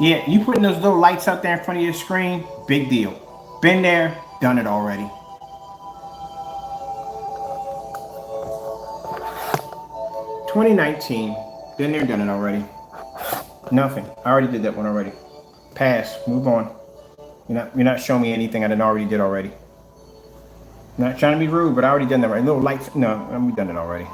Yeah, you putting those little lights out there in front of your screen, big deal. Been there, done it already. $2019, been there, done it already. Nothing. I already did that one already. Pass. Move on. You're not showing me anything I didn't already did already. I'm not trying to be rude, but I already done that right. Little lights. No, we've done it already.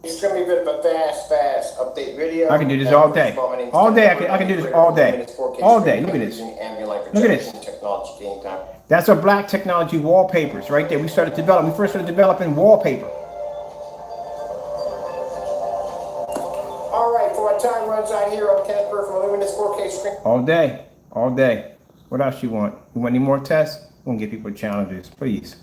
It's going to be a bit of a fast update video. I can do this all day. All day. I can do this all day. All day. Look at this. Look at this. That's our black technology wallpapers right there. We first started developing wallpaper. All right, for my time runs out here, I'm Kenneth Burr from Luminous 4K Screen. All day. All day. What else you want? You want any more tests? We'll give people challenges, please.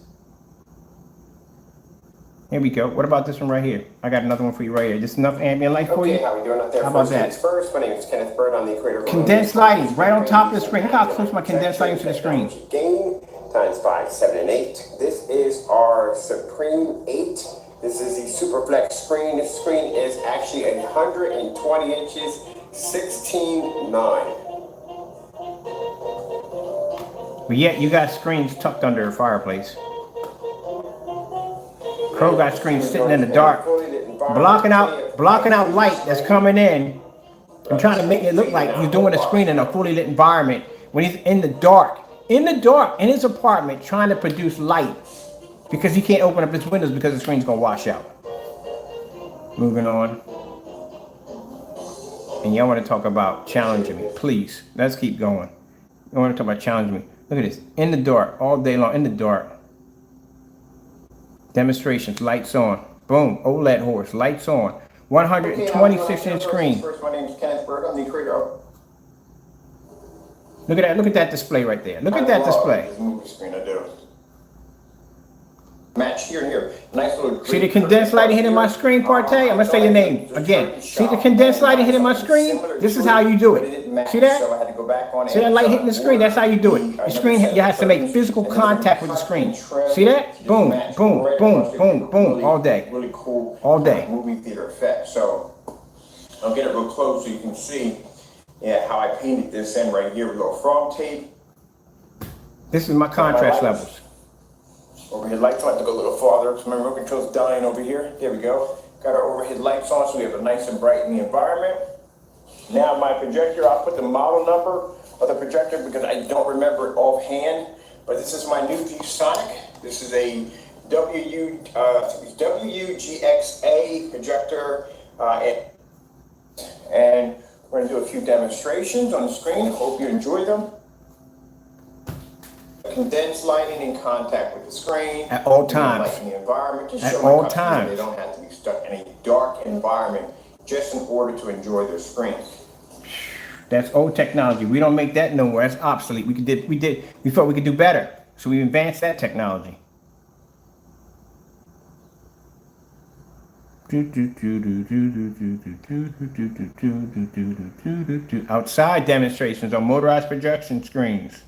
Here we go. What about this one right here? I got another one for you right here. Just enough ambient light for you? Okay, how we doing out there? How about that? First, my name is Kenneth Burr. I'm the creator of condensed lighting, right on top of the screen. Look how close my condensed lighting to the screen. Gain times 5, 7, and 8. This is our Supreme 8. This is the Superflex screen. This screen is actually 120 inches, 16:9. But yet you got screens tucked under a fireplace. Crow got screens sitting in the dark, blocking out light that's coming in and trying to make it look like he's doing a screen in a fully lit environment when he's in the dark in his apartment trying to produce light because he can't open up his windows because the screen's gonna wash out. Moving on. And y'all want to talk about challenging me, please. Let's keep going. You want to talk about challenging me. Look at this. In the dark, all day long, in the dark. Demonstrations, lights on. Boom, OLED horse, lights on. 126-inch screen. First, my name is Kenneth Burr. I'm the creator of... Look at that display right there. Look at that display. Movie screen, I do. match here and here. Nice little. See the condensed lighting hitting my screen, Partey? I'm gonna say your name again. See the condensed lighting hitting my screen? This is how you do it. See that? So I had to go back on. See that light hitting the screen? That's how you do it. The screen, you have to make physical contact with the screen. See that? Boom, boom, boom, boom, boom, all day. Really cool. All day. Movie theater effect. So I'll get it real close so you can see, how I painted this in right here with a little frog tape. This is my contrast levels. Overhead lights, I have to go a little farther because my remote control's dying over here. There we go. Got our overhead lights on so we have a nice and bright in the environment. Now my projector, I'll put the model number of the projector because I don't remember it offhand, but this is my new ViewSonic. This is a WUGXA projector, and we're gonna do a few demonstrations on the screen. Hope you enjoy them. Condensed lighting in contact with the screen. At all times. Lighting the environment. Just At show my all customers times. They don't have to be stuck in a dark environment just in order to enjoy their screen. That's old technology. We don't make that no more. That's obsolete. We thought we could do better. So we advanced that technology. Outside demonstrations on motorized projection screens.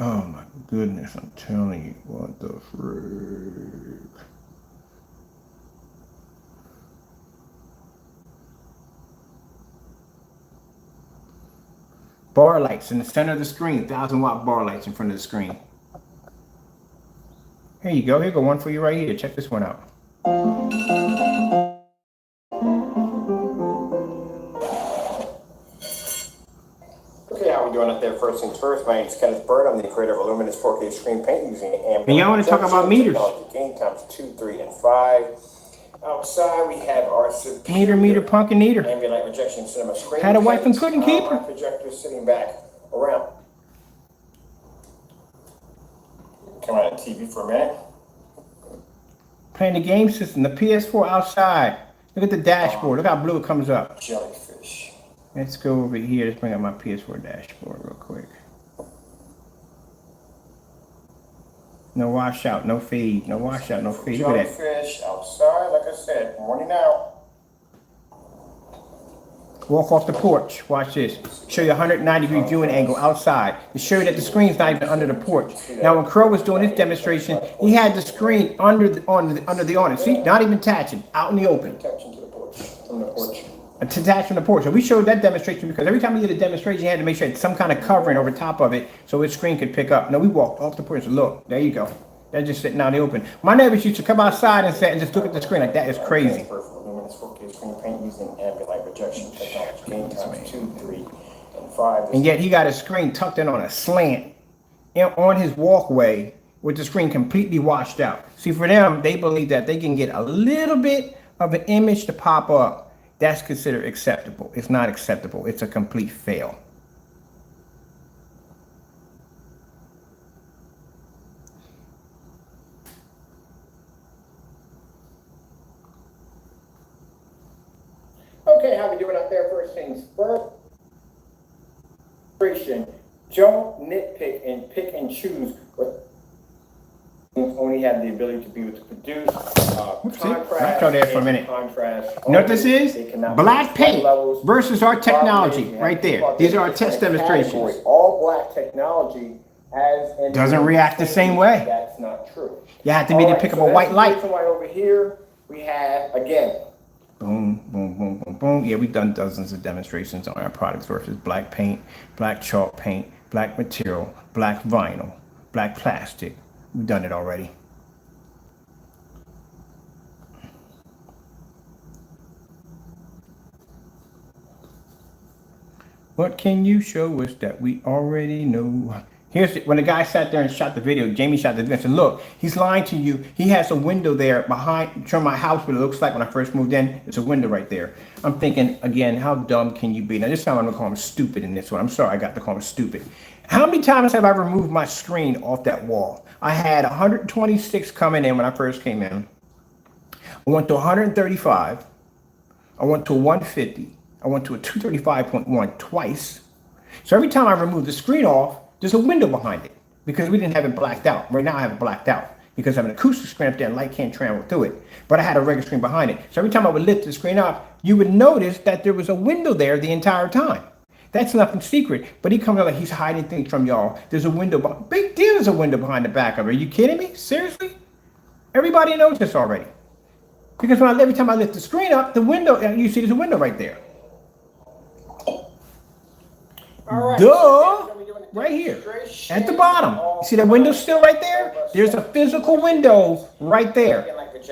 Oh my goodness, I'm telling you, what the frick. Bar lights in the center of the screen, 1,000-watt bar lights in front of the screen. Here you go, here go one for you right here. Check this one out. Okay, how we doing out there? First things first, my name is Kenneth Bird. I'm the creator of Illuminous 4K screen paint using ambient. And y'all want to talk about meters? Gain times 2, 3, and 5. Outside, we have our superior Meter, punk and eater. ambient light rejection cinema screen. Had a wife and couldn't keep her. My projector sitting back around. Come on TV for a minute. Playing the game system, the PS4 outside. Look at the dashboard. Look how blue it comes up. Jellyfish. Let's go over here. Let's bring up my PS4 dashboard real quick. No washout, no fade. No washout, no fade. Look at that. Jellyfish outside, like I said, morning out. Walk off the porch. Watch this. Show you a 190-degree viewing angle outside. To show you that the screen's not even under the porch. Now, when Crow was doing his demonstration, he had the screen under the awning. See, not even attaching, out in the open. Attaching to the porch, from the porch. Attached from the porch. So we showed that demonstration because every time we did a demonstration, you had to make sure it had some kind of covering over top of it so his screen could pick up. No, we walked off the porch and look, there you go. They're just sitting out in the open. My neighbors used to come outside and sit and just look at the screen like that is crazy. Luminous 4K screen paint using ambient light rejection technology. Gain times 2, 3, and 5. And yet he got his screen tucked in on a slant on his walkway with the screen completely washed out. See, for them, they believe that they can get a little bit of an image to pop up. That's considered acceptable. It's not acceptable. It's a complete fail. Okay, how we doing out there? First things first. Don't nitpick and pick and choose what only have the ability to be able to produce contrast. I'll throw there for a minute. Contrast. You know what this is? Black paint versus our technology right there. These are our test demonstrations. All black technology has Doesn't react the same way. That's not true. You have to be able to pick up a white light. Right over here, we have again. Boom, boom, boom, boom, boom. Yeah, we've done dozens of demonstrations on our products versus black paint, black chalk paint, black material, black vinyl, black plastic. We've done it already. What can you show us that we already know? When the guy sat there and shot the video, Jamie shot the video and said, look, he's lying to you. He has a window there behind my house, what it looks like when I first moved in. It's a window right there. I'm thinking, again, how dumb can you be? Now, this time I'm going to call him stupid in this one. I'm sorry I got to call him stupid. How many times have I removed my screen off that wall? I had 126 coming in when I first came in. I went to 135. I went to 150. I went to a 235.1 twice. So every time I remove the screen off, there's a window behind it because we didn't have it blacked out. Right now I have it blacked out. because I have an acoustic screen up there and light can't travel through it. But I had a regular screen behind it. So every time I would lift the screen up, you would notice that there was a window there the entire time. That's nothing secret. But he comes out like he's hiding things from y'all. There's a window. Big deal, there's a window behind the back of it. Are you kidding me? Seriously? Everybody knows this already. Because every time I lift the screen up, the window, you see there's a window right there. All right. Duh! Right here, at the bottom. You see that window still right there? There's a physical window right there.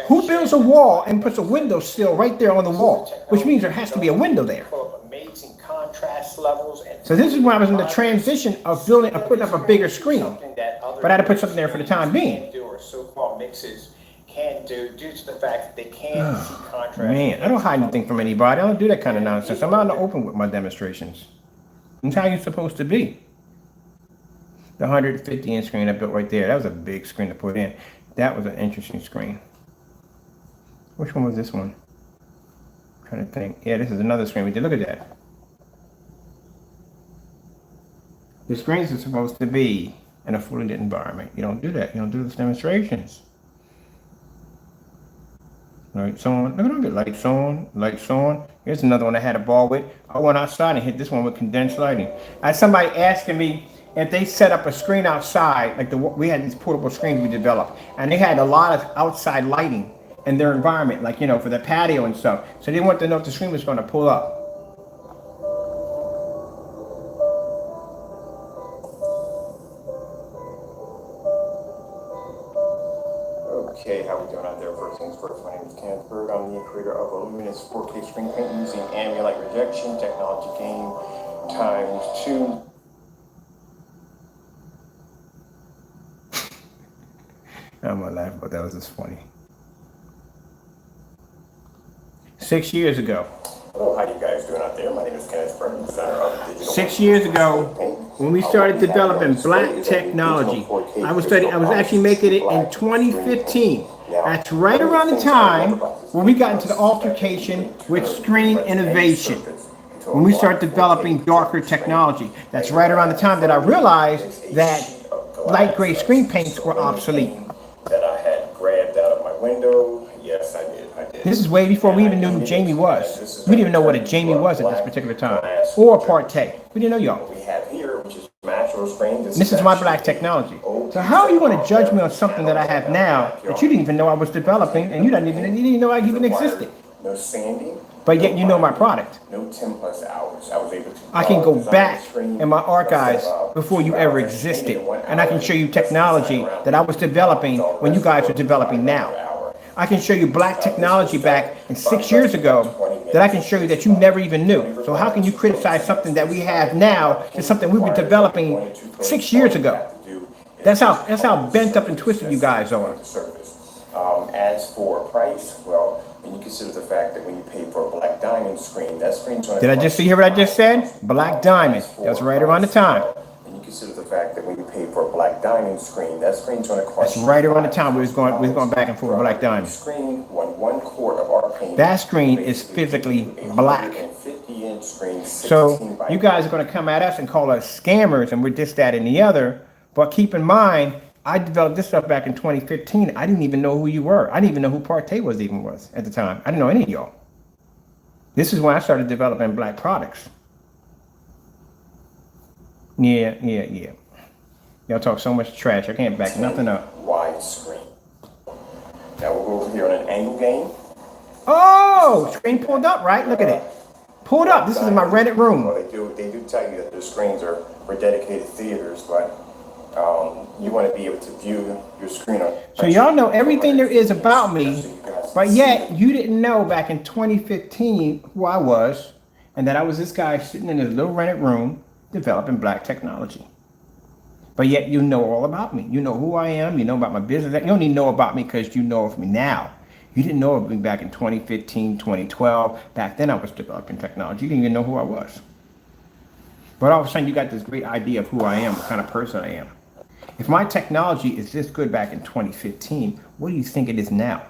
Who builds a wall and puts a window still right there on the wall? Which means there has to be a window there. Amazing contrast levels. So this is when I was in the transition of putting up a bigger screen. But I had to put something there for the time being. Or so-called mixes can't do due to the fact that they can't see contrast. Man, I don't hide anything from anybody. I don't do that kind of nonsense. I'm out in the open with my demonstrations. That's how you're supposed to be. The 150-inch screen I built right there. That was a big screen to put in. That was an interesting screen. Which one was this one? I'm trying to think. Yeah, this is another screen we did. Look at that. The screens are supposed to be in a fully lit environment. You don't do that. You don't do those demonstrations. Lights on. Look at all the lights on. Lights on. Here's another one I had a ball with. I went outside and hit this one with condensed lighting. I had somebody asking me if they set up a screen outside, like we had these portable screens we developed, and they had a lot of outside lighting in their environment, like, for the patio and stuff. So they wanted to know if the screen was going to pull up. Okay, how we doing out there? First things first, my name is Kenneth Bird. I'm the creator of a luminous 4K screen print using ambient light rejection technology gain ×2. I'm gonna laugh, but that was just funny. 6 years ago. Hello, how you guys doing out there? My name is Kenneth Bird, designer of digital. 6 years ago, when we started developing black technology, I was actually making it in 2015. That's right around the time when we got into the altercation with screen innovation. When we started developing darker technology, that's right around the time that I realized that light gray screen paints were obsolete. That I had grabbed out of my window. Yes, I did. This is way before we even knew who Jamie was. We didn't even know what a Jamie was at this particular time, or a partay. We didn't know y'all. We have here, which is natural screen. This is my black technology. So how are you going to judge me on something that I have now that you didn't even know I was developing, and you didn't even know I even existed? No sanding. But yet you know my product. No 10+ hours. I was able to. I can go back in my archives before you ever existed, and I can show you technology that I was developing when you guys are developing now. I can show you black technology back in 6 years ago that I can show you that you never even knew. So how can you criticize something that we have now to something we were developing 6 years ago? That's how bent up and twisted you guys are. As for price, well, when you consider the fact that when you pay for a black diamond screen, that screen's going to. Did I just hear what I just said? Black diamond. That's right around the time. And you consider the fact that when you pay for a black diamond screen, that screen's going to cost. That's right around the time we was going back and forth with black diamond. Screen, one quart of our paint. That screen is physically black. So you guys are going to come at us and call us scammers and we're this, that, and the other. But keep in mind, I developed this stuff back in 2015. I didn't even know who you were. I didn't even know who Partay was at the time. I didn't know any of y'all. This is when I started developing black products. Yeah. Y'all talk so much trash. I can't back nothing up. Wide screen. Now we'll go over here on an angle game. Oh, screen pulled up, right? Look at it. Pulled up. This is my rented room. Well, they do tell you that the screens are for dedicated theaters, but you want to be able to view your screen on. So y'all know everything there is about me, but yet you didn't know back in 2015 who I was, and that I was this guy sitting in his little rented room developing black technology. But yet you know all about me. You know who I am. You know about my business. You only know about me because you know of me now. You didn't know of me back in 2015, 2012. Back then I was developing technology. You didn't even know who I was. But all of a sudden you got this great idea of who I am, what kind of person I am. If my technology is this good back in 2015, what do you think it is now?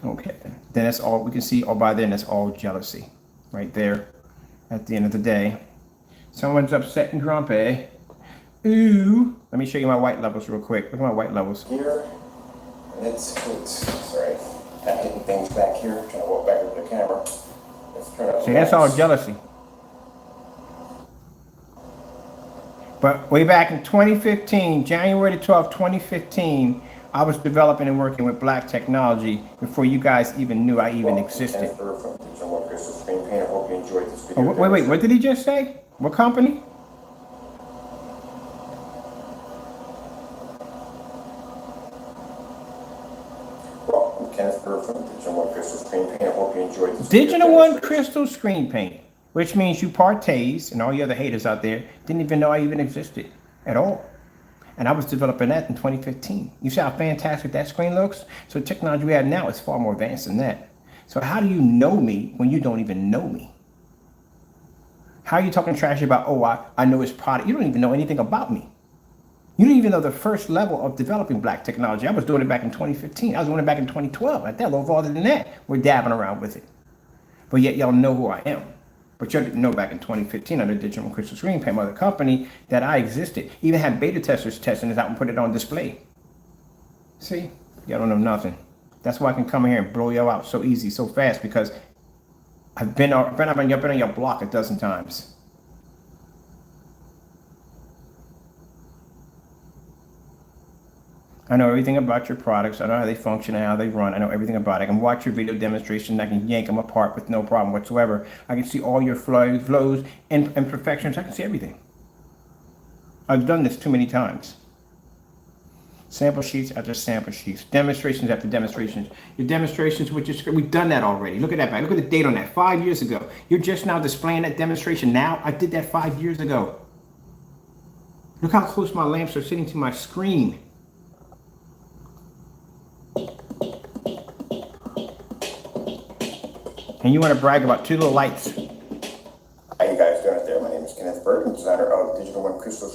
Okay, then that's all we can see. Oh, by then that's all jealousy right there at the end of the day. Someone's upset and grumpy. Ooh. Let me show you my white levels real quick. Look at my white levels. Here, and it's sorry, not hitting things back here. Trying to walk back over the camera. Let's turn up. See, that's all jealousy. But way back in 2015, January the 12th, 2015, I was developing and working with black technology before you guys even knew I even existed. Oh, wait, what did he just say? What company? Well, I'm Kenneth Burr from Digital One Crystal Screen Paint. I hope you enjoyed this. Digital One Crystal Screen Paint, which means you partays and all you other haters out there didn't even know I even existed at all. And I was developing that in 2015. You see how fantastic that screen looks? So the technology we have now is far more advanced than that. So how do you know me when you don't even know me? How are you talking trash about, oh, I know his product? You don't even know anything about me. You don't even know the first level of developing black technology. I was doing it back in 2015. I was doing it back in 2012. Like that, a little farther than that. We're dabbing around with it. But yet y'all know who I am. But you didn't know back in 2015 under Digital Crystal Screen Paint, other company, that I existed. Even had beta testers testing this out and put it on display. See, y'all don't know nothing. That's why I can come here and blow y'all out so easy, so fast, because I've been on your block a dozen times. I know everything about your products. I know how they function and how they run. I know everything about it. I can watch your video demonstration. I can yank them apart with no problem whatsoever. I can see all your flows and imperfections. I can see everything. I've done this too many times. Sample sheets after sample sheets. Demonstrations after demonstrations. Your demonstrations with your screen. We've done that already. Look at that back. Look at the date on that. 5 years ago. You're just now displaying that demonstration now. I did that 5 years ago. Look how close my lamps are sitting to my screen. And you want to brag about two little lights. How you guys doing it there? My name is Kenneth Burton, designer of Digital One Crystal.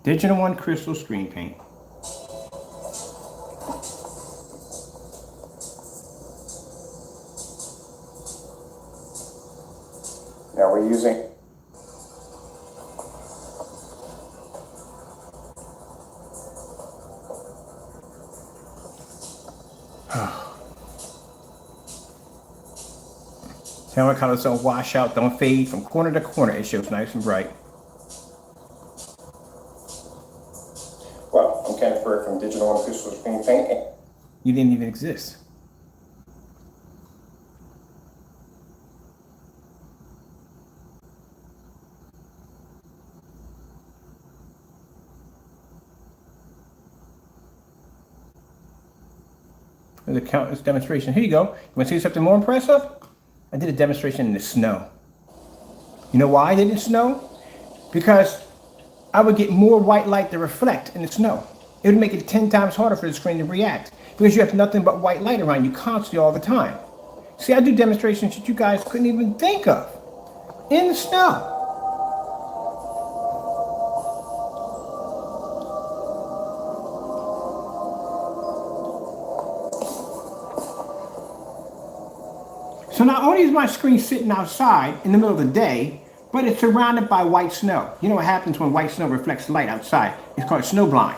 Digital One Crystal Screen Paint. Now we're using Camera colors don't wash out, don't fade from corner to corner. It shows nice and bright. Well, I'm Kenneth Burr from Digital One Crystal Screen Paint. You didn't even exist. There's a countless demonstration. Here you go. You want to see something more impressive? I did a demonstration in the snow. You know why I did it in snow? Because I would get more white light to reflect in the snow. It would make it 10 times harder for the screen to react because you have nothing but white light around you constantly all the time. See, I do demonstrations that you guys couldn't even think of in the snow. So not only is my screen sitting outside in the middle of the day, but it's surrounded by white snow. You know what happens when white snow reflects light outside? It's called snow blind,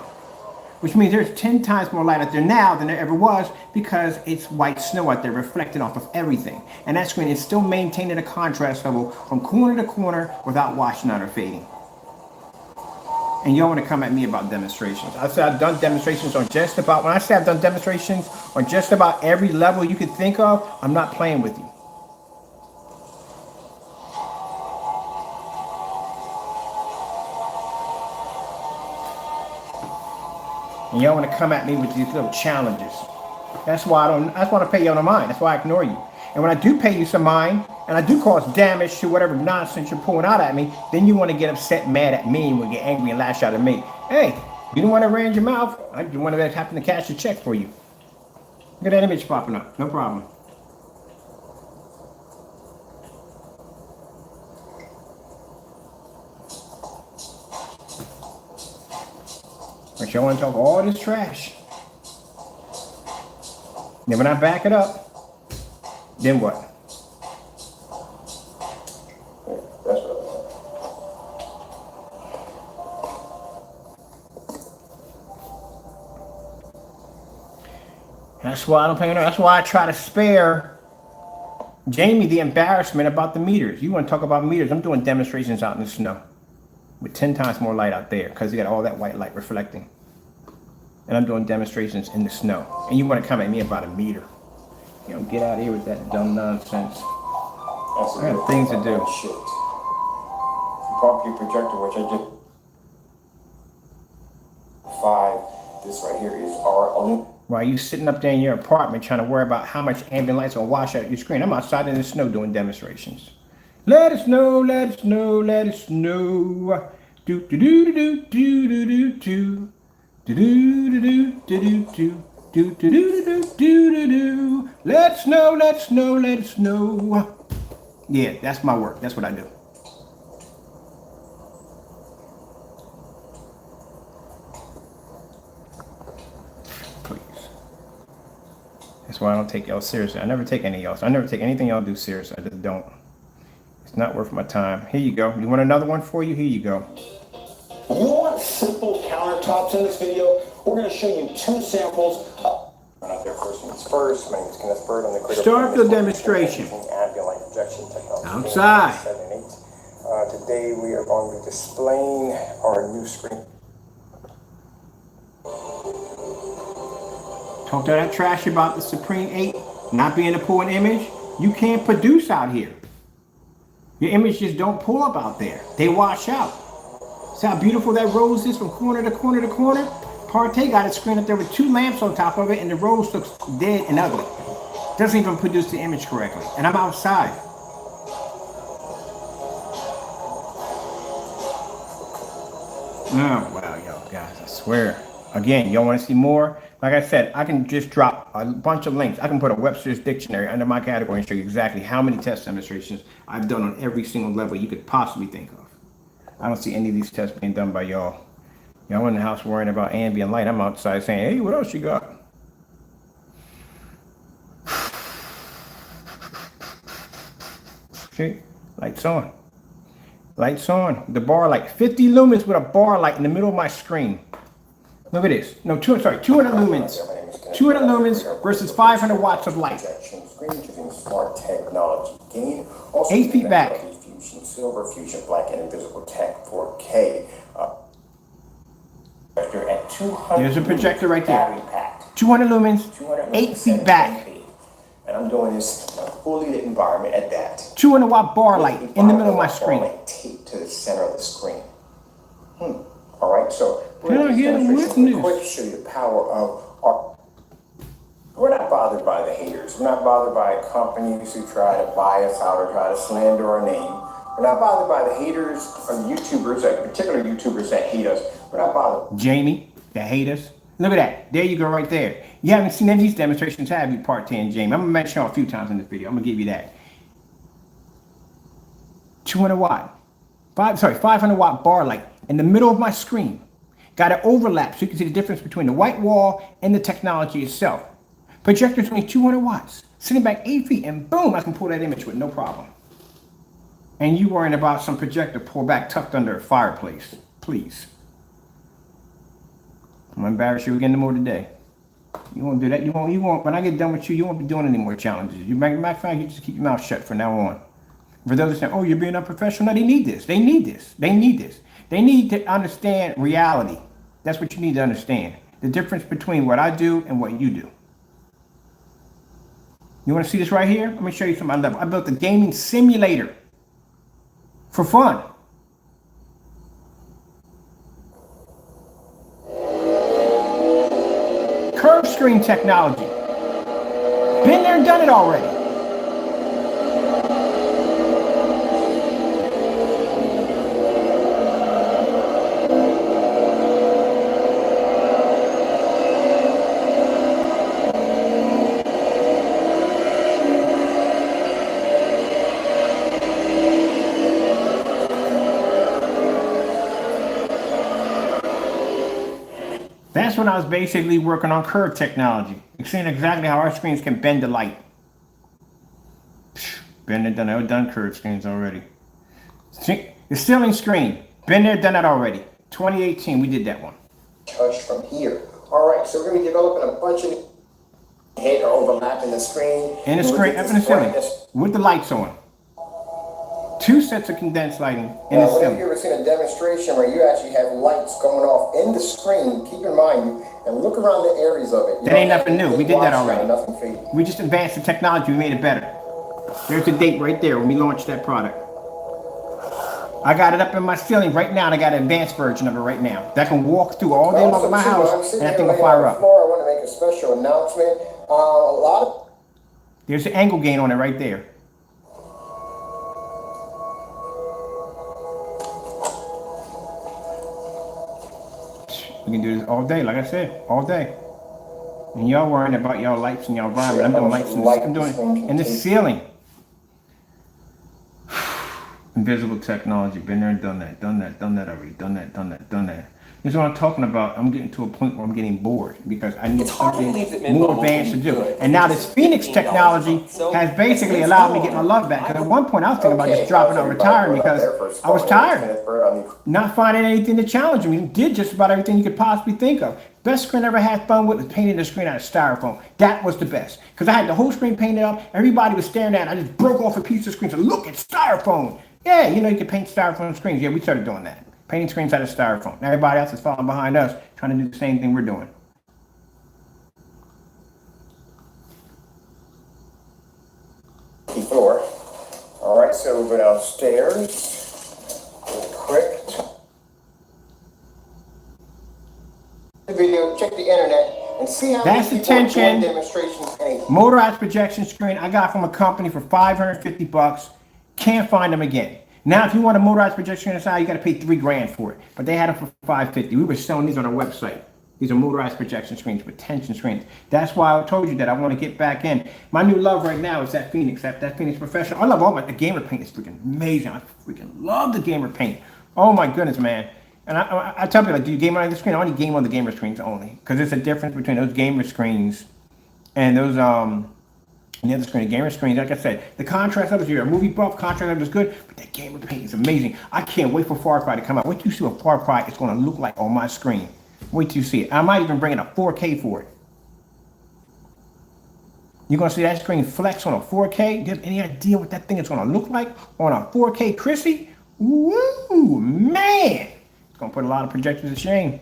which means there's 10 times more light out there now than there ever was because it's white snow out there reflecting off of everything. And that screen is still maintaining a contrast level from corner to corner without washing out or fading. And y'all want to come at me about demonstrations. I said I've done demonstrations on just about, when I say I've done demonstrations on just about every level you could think of, I'm not playing with you. And y'all want to come at me with these little challenges. That's why I pay y'all no mind. That's why I ignore you. And when I do pay you some mind, and I do cause damage to whatever nonsense you're pulling out at me, then you want to get upset, mad at me, and will get angry and lash out at me. Hey, you don't want to range your mouth. I just want to happen to cash a check for you. Look at that image popping up. No problem. But y'all want to talk all this trash. Then when I back it up, then what? That's why I don't pay no. That's why I try to spare Jamie the embarrassment about the meters. You want to talk about meters? I'm doing demonstrations out in the snow with 10 times more light out there because you got all that white light reflecting. And I'm doing demonstrations in the snow. And you want to come at me about a meter? You know, get out of here with that dumb nonsense. I got things to do. Shit. Pump your projector, which I did. 5. This right here is our own. While you sitting up there in your apartment trying to worry about how much ambient light's gonna wash out your screen, I'm outside in the snow doing demonstrations. Let it snow, let it snow, let it snow. Do do do do do do do do do do do do do do. Do do do do do do do. Let it snow, let it snow, let it snow. Yeah, that's my work. That's what I do. Please. That's why I don't take y'all seriously. I never take any of y'all. I never take anything y'all do seriously. I just don't. It's not worth my time. Here you go. You want another one for you? Here you go. You want simple countertops in this video? We're going to show you 2 samples. Out there, first things first. My name is Kenneth Bird. I'm the creator Start the demonstration. Ambient light projection technology. Outside. 7 and 8. Today we are going to be displaying our new screen. Talk that trash about the Supreme 8 not being a pulling image. You can't produce out here. Your images don't pull up out there. They wash out. See how beautiful that rose is from corner to corner to corner? Partey got a screen up there with 2 lamps on top of it, and the rose looks dead and ugly. Doesn't even produce the image correctly. And I'm outside. Oh, wow, yo, guys, I swear. Again, y'all want to see more? Like I said, I can just drop a bunch of links. I can put a Webster's dictionary under my category and show you exactly how many test demonstrations I've done on every single level you could possibly think of. I don't see any of these tests being done by y'all. Y'all in the house worrying about ambient light. I'm outside saying, hey, what else you got? See, lights on. Lights on. The bar light. 50 lumens with a bar light in the middle of my screen. Look at this. No, 200 lumens. 200 lumens versus 500 watts of light. Screen using smart technology. Gain 8 feet back. Fusion silver, fusion black, and invisible tech 4K. At 200. There's a projector right there. Battery packed. 200 lumens, 8 feet back. And I'm doing this in a fully lit environment at that. 200 watt bar light in the middle of my screen. Taped to the center of the screen. All right, so Can I get a witness? quick to show you the power of our. We're not bothered by the haters. We're not bothered by companies who try to buy us out or try to slander our name. We're not bothered by the haters or YouTubers, like particular YouTubers that hate us. We're not bothered. Jamie, that hate us. Look at that. There you go right there. You haven't seen any of these demonstrations, have you, Part 10, Jamie? I'm going to mention y'all a few times in this video. I'm going to give you that. 200 watt. 500 watt bar light in the middle of my screen. Got an overlap so you can see the difference between the white wall and the technology itself. Projector's only 200 watts. Sitting back 8 feet and boom, I can pull that image with no problem. And you worrying about some projector pulled back tucked under a fireplace. Please. I'm gonna embarrass you again more today. You won't do that. You won't. When I get done with you, you won't be doing any more challenges. Matter of fact, you just keep your mouth shut from now on. For those that say, oh, you're being unprofessional, no, they need this. They need this. They need this. They need to understand reality. That's what you need to understand. The difference between what I do and what you do. You want to see this right here? Let me show you some of my level. I built a gaming simulator for fun. Curved screen technology. Been there, done it already. That's when I was basically working on curve technology. You're seeing exactly how our screens can bend the light. Been there, done that. I've done curved screens already. The ceiling screen. Been there, done that already. 2018, we did that one. Touch from here. All right, so we're going to be developing a bunch of. hit or overlapping the screen. In the screen, up in the ceiling, with the lights on. 2 sets of condensed lighting in the Now, whenever ceiling. you ever seen a demonstration where you actually have lights going off in the screen, keep in mind, and look around the areas of it. That ain't nothing new. We did that already. Nothing fake. We just advanced the technology. We made it better. There's the date right there when we launched that product. I got it up in my ceiling right now, and I got an advanced version of it right now. That can walk through all day long in my house, and that thing will fire up. I want to make a special announcement. A lot of... There's the angle gain on it right there. We can do this all day, like I said, all day. And y'all worrying about y'all lights and y'all environment. I'm doing lights in the, I'm doing in the ceiling. Invisible technology, been there and done that already, done that. This is what I'm talking about. I'm getting to a point where I'm getting bored because I need something more advanced to do. And now this Phoenix technology has basically allowed me to get my love back. Because at one point I was thinking about just dropping out, retiring because I was tired. Not finding anything to challenge me. Did just about everything you could possibly think of. Best screen I ever had fun with was painting the screen out of styrofoam. That was the best. Because I had the whole screen painted up. Everybody was staring at it. I just broke off a piece of screen. So look, it's styrofoam. Yeah, you know, you can paint styrofoam screens. Yeah, we started doing that. Painting screens out of styrofoam. Everybody else is following behind us, trying to do the same thing we're doing. Floor. All right, so we'll go downstairs real quick. The video, check the internet, and see how that's the many people are tension. doing demonstrations. Motorized projection screen I got from a company for $550. Can't find them again. Now, if you want a motorized projection inside, you got to pay $3 grand for it. But they had them for $550. We were selling these on our website. These are motorized projection screens with tension screens. That's why I told you that I want to get back in. My new love right now is that Phoenix, that Phoenix Professional. I love all the gamer paint is freaking amazing. I freaking love the gamer paint. Oh my goodness, man. And I tell people, like, do you game on the screen? I only game on the gamer screens only. Because there's a difference between those gamer screens and those the other screen, the gamer screen, like I said, the contrast of it, you're a movie buff, contrast of it is good, but that gamer paint is amazing. I can't wait for Far Cry to come out. Wait till you see what Far Cry is going to look like on my screen. Wait till you see it. I might even bring in a 4K for it. You're going to see that screen flex on a 4K? Do you have any idea what that thing is going to look like on a 4K Chrissy? Woo, man! It's going to put a lot of projectors to shame.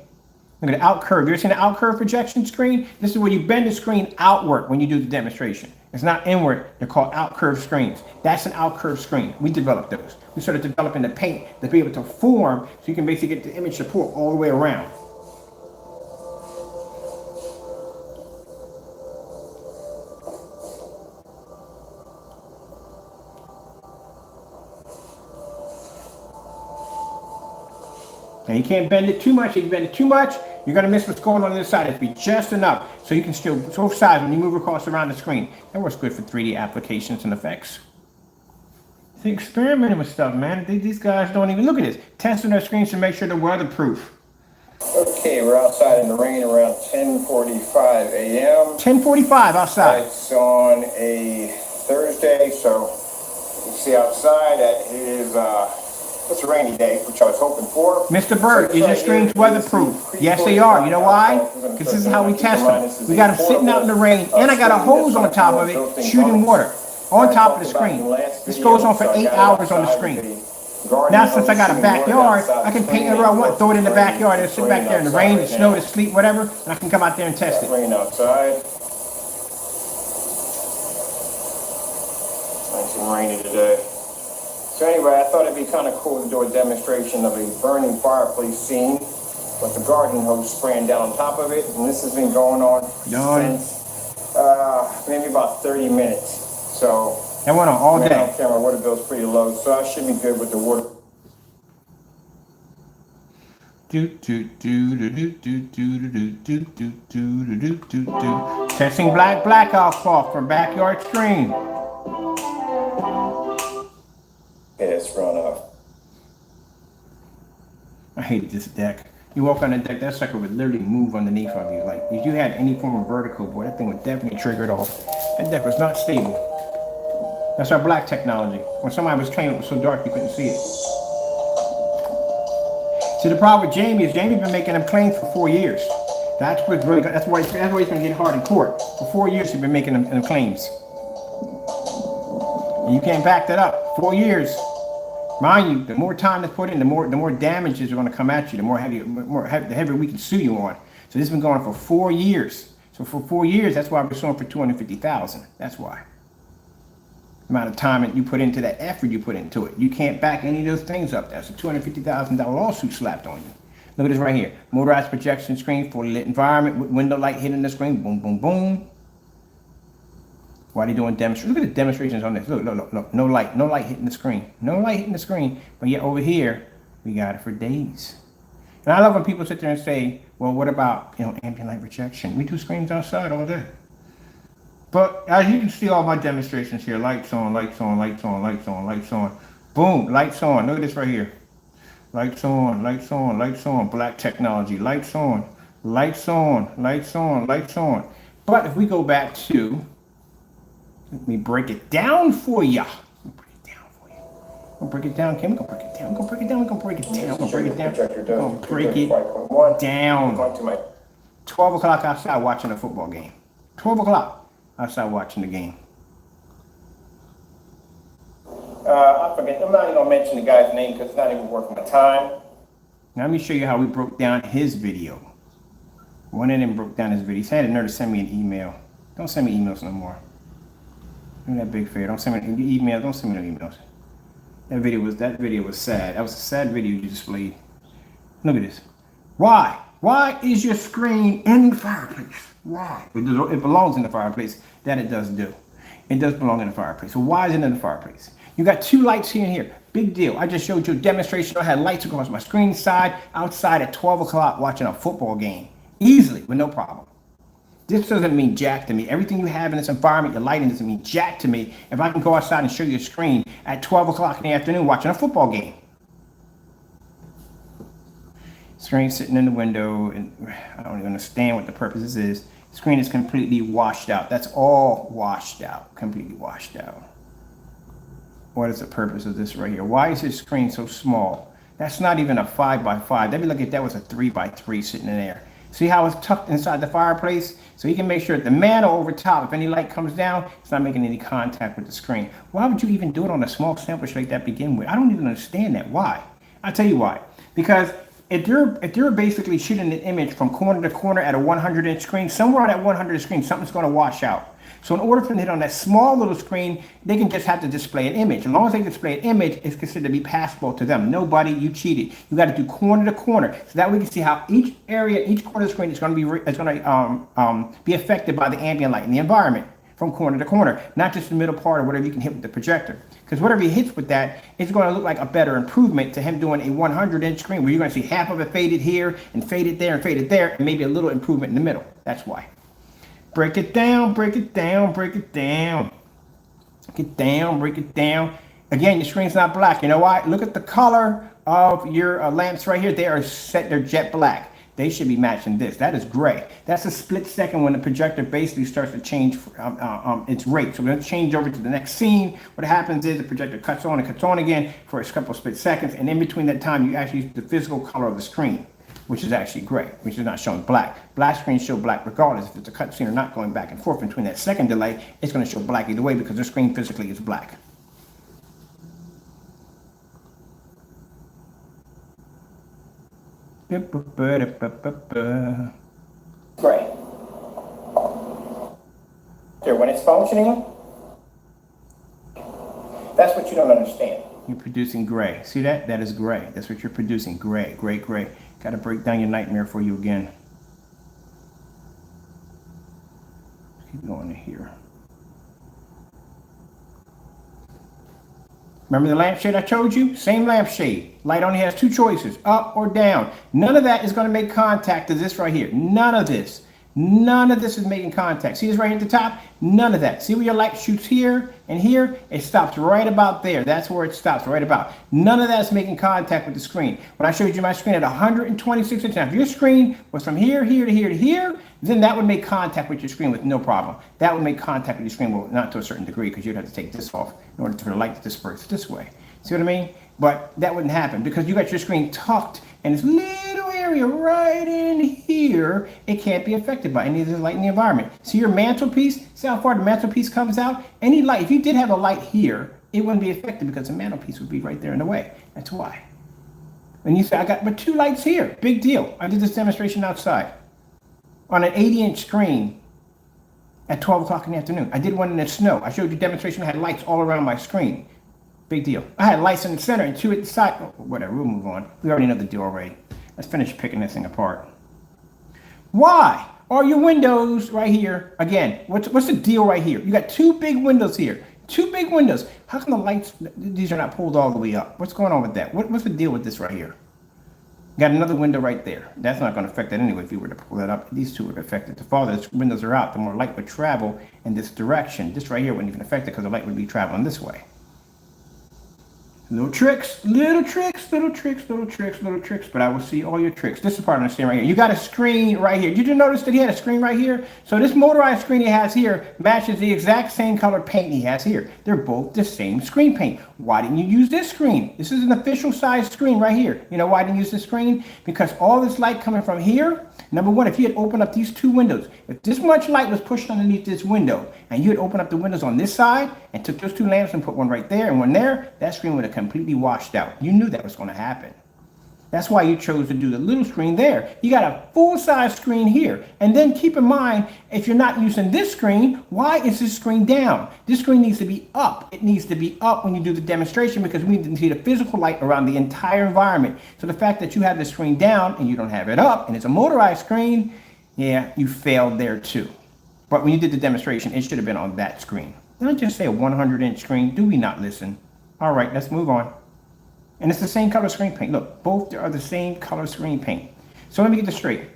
Look at the out curve. You ever seen the out curve projection screen? This is where you bend the screen outward when you do the demonstration. It's not inward. They're called out curve screens. That's an out curve screen. We developed those. We started developing the paint to be able to form so you can basically get the image support all the way around. And you can't bend it too much. If you bend it too much, you're going to miss what's going on the other side. It'll be just enough so you can still both sides when you move across around the screen. That works good for 3D applications and effects. See, experimenting with stuff, man. These guys don't even look at this. Testing their screens to make sure they're weatherproof. Okay, we're outside in the rain around 10:45 a.m. 10:45 outside. It's on a Thursday, so you can see outside that it is it's a rainy day, which I was hoping for. Mr. Bird, is your screens weatherproof? Yes, they are. You know why? Because this is how we test them. We got them sitting out in the rain, and I got a hose on top of it shooting water on top of the screen. This goes on for 8 hours on the screen. Now, since I got a backyard, I can paint whatever I want, throw it in the backyard, and sit back there in the rain, the snow, the sleet, whatever, and I can come out there and test it. Rain outside. Nice and rainy today. So anyway, I thought it'd be kind of cool to do a demonstration of a burning fireplace scene with the garden hose spraying down on top of it. And this has been going on since maybe about 30 minutes. So that went on all day. On camera, water bill's pretty low, so I should be good with the water. Testing blackout cloth for backyard screen. It's run off. I hated this deck. You walk on the deck, that sucker would literally move underneath of you. Like, if you had any form of vertical, boy, that thing would definitely trigger it off. That deck was not stable. That's our black technology. When somebody was training, it was so dark you couldn't see it. See, the problem with Jamie is Jamie's been making them claims for 4 years. That's what's really good. That's why he's going to get hard in court. For 4 years, he's been making them claims. And you can't back that up. 4 years. Mind you, the more time that's put in, the more damages are going to come at you. The heavier we can sue you on. So this has been going on for 4 years. So for 4 years, that's why we're suing for $250,000. That's why. The amount of time that you put into that effort you put into it. You can't back any of those things up. That's a $250,000 lawsuit slapped on you. Look at this right here. Motorized projection screen, fully lit environment with window light hitting the screen. Boom, boom, boom. Why are they doing demonstrations? Look at the demonstrations on this. Look. No light hitting the screen. No light hitting the screen. But yet over here, we got it for days. And I love when people sit there and say, well, what about, ambient light projection? We do screens outside all day. But as you can see all my demonstrations here, lights on, lights on, lights on, lights on, lights on. Boom, lights on. Look at this right here. Lights on, lights on, lights on. Black technology. Lights on, lights on, lights on, lights on. But if we go back to, let me break it down for you. We'll break it down, Kim. We're gonna break it down. We're gonna break it down. We're gonna break it down. We're gonna break it down. We're gonna break it down. 12 o'clock outside watching a football game. 12 o'clock outside watching the game. I forget. I'm not even gonna mention the guy's name because it's not even worth my time. Now let me show you how we broke down his video. One of them broke down his video. He had a nerve to send me an email. Don't send me emails no more. Do that big favor. Don't send me any emails. Don't send me no emails. That video was sad. That was a sad video you displayed. Look at this. Why? Why is your screen in the fireplace? Why? It belongs in the fireplace. That it does do. It does belong in the fireplace. So why is it in the fireplace? You got two lights here and here. Big deal. I just showed you a demonstration. I had lights across my screen side, outside at 12 o'clock watching a football game. Easily, with no problem. This doesn't mean jack to me. Everything you have in this environment, your lighting doesn't mean jack to me if I can go outside and show you a screen at 12 o'clock in the afternoon watching a football game. Screen sitting in the window, and I don't even understand what the purpose is. Screen is completely washed out. That's all washed out, completely washed out. What is the purpose of this right here? Why is this screen so small? That's not even a 5x5. That'd be like if that was a 3x3 sitting in there. See how it's tucked inside the fireplace? So you can make sure that the mantle over top, if any light comes down, it's not making any contact with the screen. Why would you even do it on a small sample like that to begin with? I don't even understand that. Why? I'll tell you why. Because if you're basically shooting an image from corner to corner at a 100-inch screen, somewhere on that 100-inch screen, something's going to wash out. So in order for them to hit on that small little screen, they can just have to display an image. As long as they display an image, it's considered to be passable to them. Nobody, you cheated. You got to do corner to corner, so that we can see how each area, each corner of the screen is going to be affected by the ambient light in the environment from corner to corner, not just the middle part or whatever you can hit with the projector. Because whatever he hits with that, it's going to look like a better improvement to him doing a 100-inch screen where you're going to see half of it faded here and faded there and faded there, and maybe a little improvement in the middle. That's why. Break it down, break it down, break it down. Break it down, break it down. Again, your screen's not black. You know why? Look at the color of your lamps right here. They are set, they're jet black. They should be matching this. That is gray. That's a split second when the projector basically starts to change its rate. So we're going to change over to the next scene. What happens is the projector cuts on and cuts on again for a couple split seconds. And in between that time, you actually use the physical color of the screen, which is actually gray, which is not showing black. Black screens show black regardless if it's a cutscene or not going back and forth between that second delay. It's going to show black either way because the screen physically is black. Great. So when it's functioning, that's what you don't understand. You're producing gray. See that? That is gray. That's what you're producing. Gray, gray, gray. Got to break down your nightmare for you again. Keep going to here. Remember the lampshade I showed you? Same lampshade. Light only has two choices, up or down. None of that is going to make contact to this right here. None of this. None of this is making contact. See this right here at the top? None of that. See where your light shoots here and here? It stops right about there. That's where it stops, right about. None of that is making contact with the screen. When I showed you my screen at 126 inches, now if your screen was from here, here to here to here, then that would make contact with your screen with no problem. That would make contact with your screen, well, not to a certain degree, because you'd have to take this off in order for the light to disperse this way. See what I mean? But that wouldn't happen because you got your screen tucked in this little area area right in here, it can't be affected by any of the light in the environment. See your mantelpiece? See how far the mantelpiece comes out? Any light, if you did have a light here, it wouldn't be affected because the mantelpiece would be right there in the way. That's why. And you say, I got but 2 lights here. Big deal. I did this demonstration outside on an 80-inch screen at 12 o'clock in the afternoon. I did one in the snow. I showed you demonstration. I had lights all around my screen. Big deal. I had lights in the center and 2 at the side. Oh, whatever, we'll move on. We already know the deal already. Let's finish picking this thing apart. Why are your windows right here? Again, what's the deal right here? You got 2 big windows here. 2 big windows. How come the lights, these are not pulled all the way up? What's going on with that? What's the deal with this right here? Got another window right there. That's not going to affect that anyway if you were to pull that up. These 2 would affect it. The farther the windows are out, the more light would travel in this direction. This right here wouldn't even affect it because the light would be traveling this way. Little tricks, little tricks, little tricks, little tricks, little tricks, but I will see all your tricks. This is part I understand right here. You got a screen right here. Did you notice that he had a screen right here? So this motorized screen he has here matches the exact same color paint he has here. They're both the same screen paint. Why didn't you use this screen? This is an official size screen right here. You know why I didn't use this screen? Because all this light coming from here, number one, if you had opened up these 2 windows, if this much light was pushed underneath this window and you had opened up the windows on this side and took those 2 lamps and put one right there and one there, that screen would have completely washed out. You knew that was going to happen. That's why you chose to do the little screen there. You got a full-size screen here. And then keep in mind, if you're not using this screen, why is this screen down? This screen needs to be up. It needs to be up when you do the demonstration because we need to see the physical light around the entire environment. So the fact that you have the screen down and you don't have it up and it's a motorized screen, yeah, you failed there too. But when you did the demonstration, it should have been on that screen. Did I just say a 100-inch screen? Do we not listen? All right, let's move on. And it's the same color screen paint. Look, both are the same color screen paint. So let me get this straight.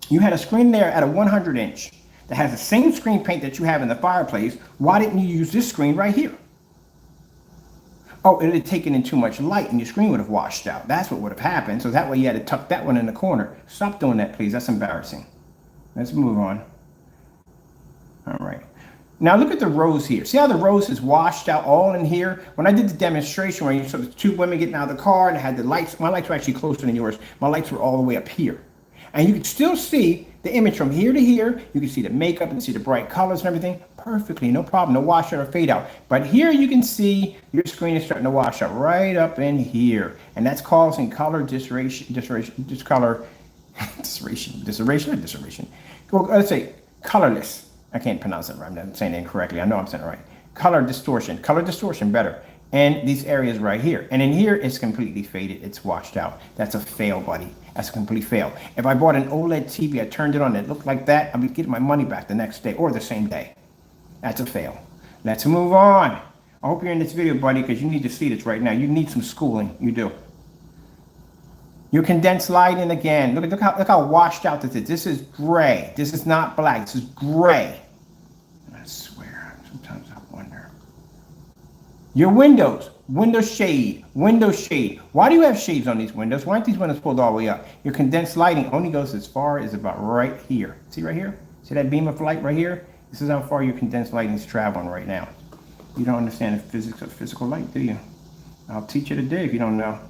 You had a screen there at a 100-inch that has the same screen paint that you have in the fireplace. Why didn't you use this screen right here? Oh, it had taken in too much light and your screen would have washed out. That's what would have happened. So that way you had to tuck that one in the corner. Stop doing that, please. That's embarrassing. Let's move on. All right. Now look at the rows here. See how the rows is washed out all in here? When I did the demonstration where you saw the 2 women getting out of the car and I had the lights, my lights were actually closer than yours. My lights were all the way up here. And you could still see the image from here to here. You can see the makeup and see the bright colors and everything perfectly, no problem, no washout or fade out. But here you can see your screen is starting to wash out right up in here. And that's causing color disarray. Well, let's say colorless. I can't pronounce it right. I'm not saying it incorrectly. I know I'm saying it right. Color distortion better. And these areas right here. And in here, it's completely faded. It's washed out. That's a fail, buddy. That's a complete fail. If I bought an OLED TV, I turned it on, it looked like that, I'd be getting my money back the next day or the same day. That's a fail. Let's move on. I hope you're in this video, buddy, because you need to see this right now. You need some schooling. You do. Your condensed lighting again. Look how washed out this is. This is gray. This is not black. This is gray. I swear, sometimes I wonder. Your windows. Window shade. Window shade. Why do you have shades on these windows? Why aren't these windows pulled all the way up? Your condensed lighting only goes as far as about right here. See right here? See that beam of light right here? This is how far your condensed lighting is traveling right now. You don't understand the physics of physical light, do you? I'll teach you today if you don't know.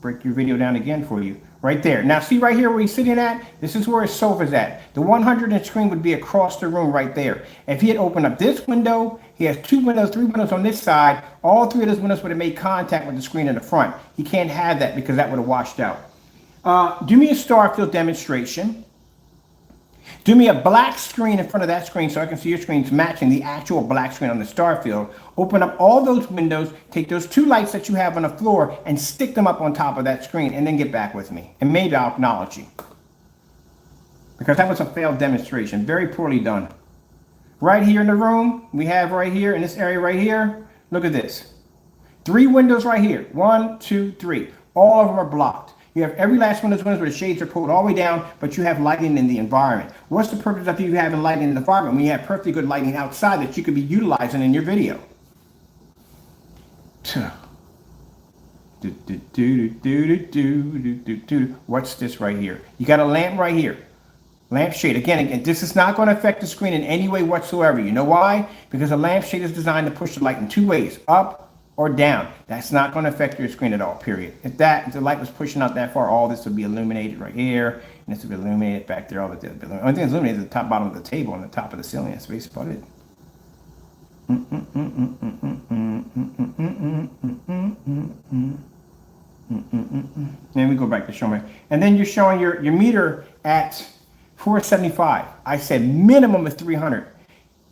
Break your video down again for you. Right there. Now see right here where he's sitting at? This is where his sofa's at. The 100-inch screen would be across the room right there. If he had opened up this window, he has 2 windows, 3 windows on this side. All 3 of those windows would have made contact with the screen in the front. He can't have that because that would have washed out. Do me a Starfield demonstration. Do me a black screen in front of that screen so I can see your screens matching the actual black screen on the Starfield. Open up all those windows, take those 2 lights that you have on the floor and stick them up on top of that screen and then get back with me. And maybe I'll acknowledge you. Because that was a failed demonstration. Very poorly done. Right here in the room, we have right here in this area right here, look at this. 3 windows right here. 1, 2, 3. All of them are blocked. You have every last one of those windows where the shades are pulled all the way down, but you have lighting in the environment. What's the purpose of you having lighting in the environment when you have perfectly good lighting outside that you could be utilizing in your video? What's this right here? You got a lamp right here. Lampshade. Again, this is not going to affect the screen in any way whatsoever. You know why? Because a lampshade is designed to push the light in 2 ways, up or down. That's not going to affect your screen at all, period. If the light was pushing out that far, all this would be illuminated right here, and this would be illuminated back there. All the only thing that's illuminated is the top, bottom of the table, and the top of the ceiling. That's basically about it. Then we go back to showing, and then you're showing your meter at 475. I said minimum of 300.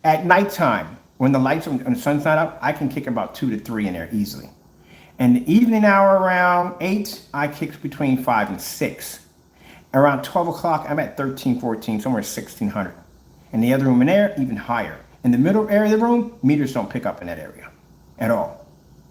At nighttime, when the lights when the sun's not up, I can kick about 2 to 3 in there easily. And the evening hour around 8, I kick between 5 and 6. Around 12 o'clock, I'm at 13, 14, somewhere 1600. And the other room in there, even higher. In the middle area of the room, meters don't pick up in that area at all.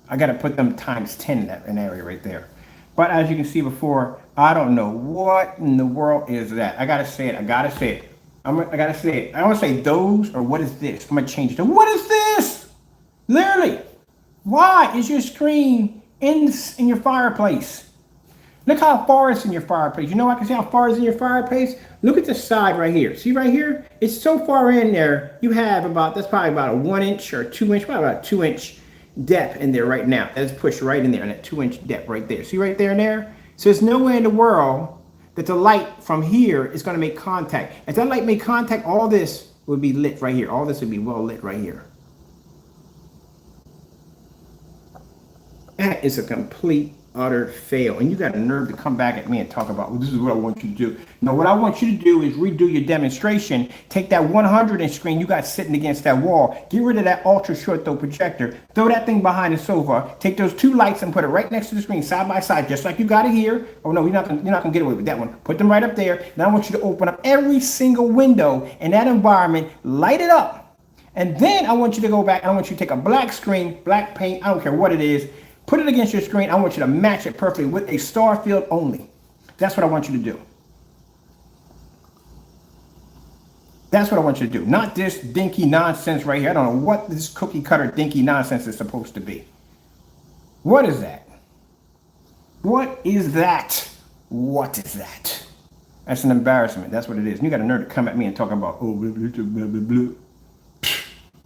I got to put them times 10 in that area right there. But as you can see before, I don't know what in the world is that. I got to say it. I got to say it. I got to say it. I don't want to say those or what is this. I'm going to change it to what is this? Literally. Why is your screen in your fireplace? Look how far it's in your fireplace. You know I can see how far it's in your fireplace? Look at the side right here. See right here? It's so far in there, you have that's probably about a 1 inch or 2 inch, probably about a 2 inch depth in there right now. That's pushed right in there, in that 2 inch depth right there. See right there and there? So there's no way in the world that the light from here is going to make contact. If that light made contact, all this would be lit right here. All this would be well lit right here. That is a complete, utter fail. And you got a nerve to come back at me and talk about, well, this is what I want you to do. No, what I want you to do is redo your demonstration. Take that 100-inch screen you got sitting against that wall. Get rid of that ultra short throw projector. Throw that thing behind the sofa. Take those 2 lights and put it right next to the screen, side by side, just like you got it here. Oh no, you're not gonna get away with that one. Put them right up there. Now I want you to open up every single window in that environment, light it up. And then I want you to go back. I want you to take a black screen, black paint, I don't care what it is. Put it against your screen. I want you to match it perfectly with a star field only. That's what I want you to do. That's what I want you to do. Not this dinky nonsense right here. I don't know what this cookie cutter dinky nonsense is supposed to be. What is that? What is that? What is that? That's an embarrassment. That's what it is. And you got a nerve to come at me and talk about, oh, blah, blah, blah, blah, blah.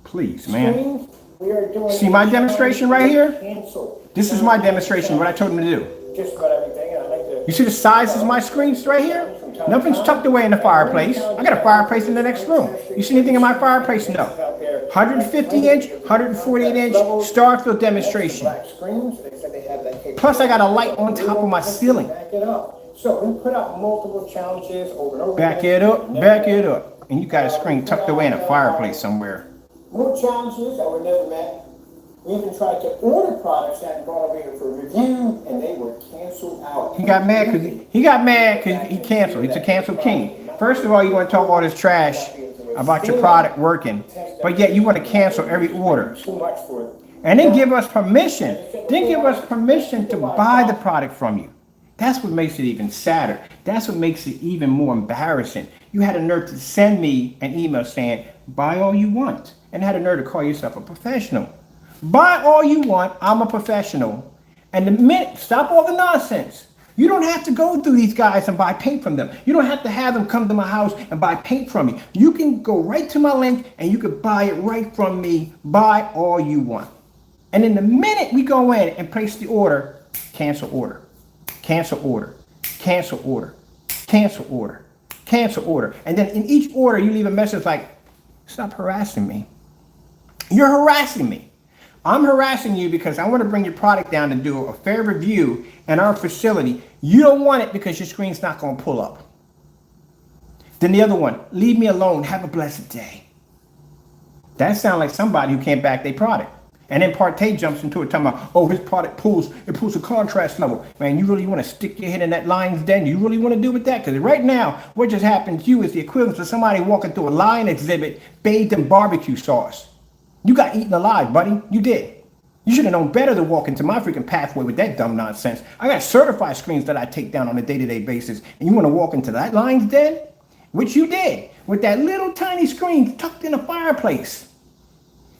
Please, man. We are doing See my demonstration right here? cancel. This is my demonstration, what I told him to do. Just about everything. I'd like to. You see the sizes of my screens right here? Nothing's tucked away in the fireplace. I got a fireplace in the next room. You see anything in my fireplace? No. 150-inch, 148-inch Starfield demonstration. Plus, I got a light on top of my ceiling. So we put out multiple challenges over and over. Back it up, back it up. And you got a screen tucked away in a fireplace somewhere. More challenges that were never met. We even tried to order products that had gone over here for review, and they were canceled out. He got mad because he canceled. He's a cancel king. First of all, you want to talk all this trash about your product working, but yet you want to cancel every order. Too much for it. And then give us permission. Then give us permission to buy the product from you. That's what makes it even sadder. That's what makes it even more embarrassing. You had a nerve to send me an email saying, buy all you want. And had a nerve to call yourself a professional. Buy all you want, I'm a professional. And the minute, stop all the nonsense. You don't have to go through these guys and buy paint from them. You don't have to have them come to my house and buy paint from me. You can go right to my link and you can buy it right from me. Buy all you want. And in the minute we go in and place the order, cancel order, cancel order, cancel order, cancel order, cancel order. And then in each order, you leave a message like, stop harassing me. You're harassing me. I'm harassing you because I want to bring your product down and do a fair review in our facility. You don't want it because your screen's not going to pull up. Then the other one, leave me alone. Have a blessed day. That sounds like somebody who can't back their product. And then Partey jumps into it talking about, oh, his product pulls a contrast level. Man, you really want to stick your head in that lion's den? You really want to do with that? Because right now, what just happened to you is the equivalent of somebody walking through a lion exhibit bathed in barbecue sauce. You got eaten alive, buddy. You did. You should have known better than walk into my freaking pathway with that dumb nonsense. I got certified screens that I take down on a day-to-day basis. And you want to walk into that lion's den? Which you did. With that little tiny screen tucked in a fireplace.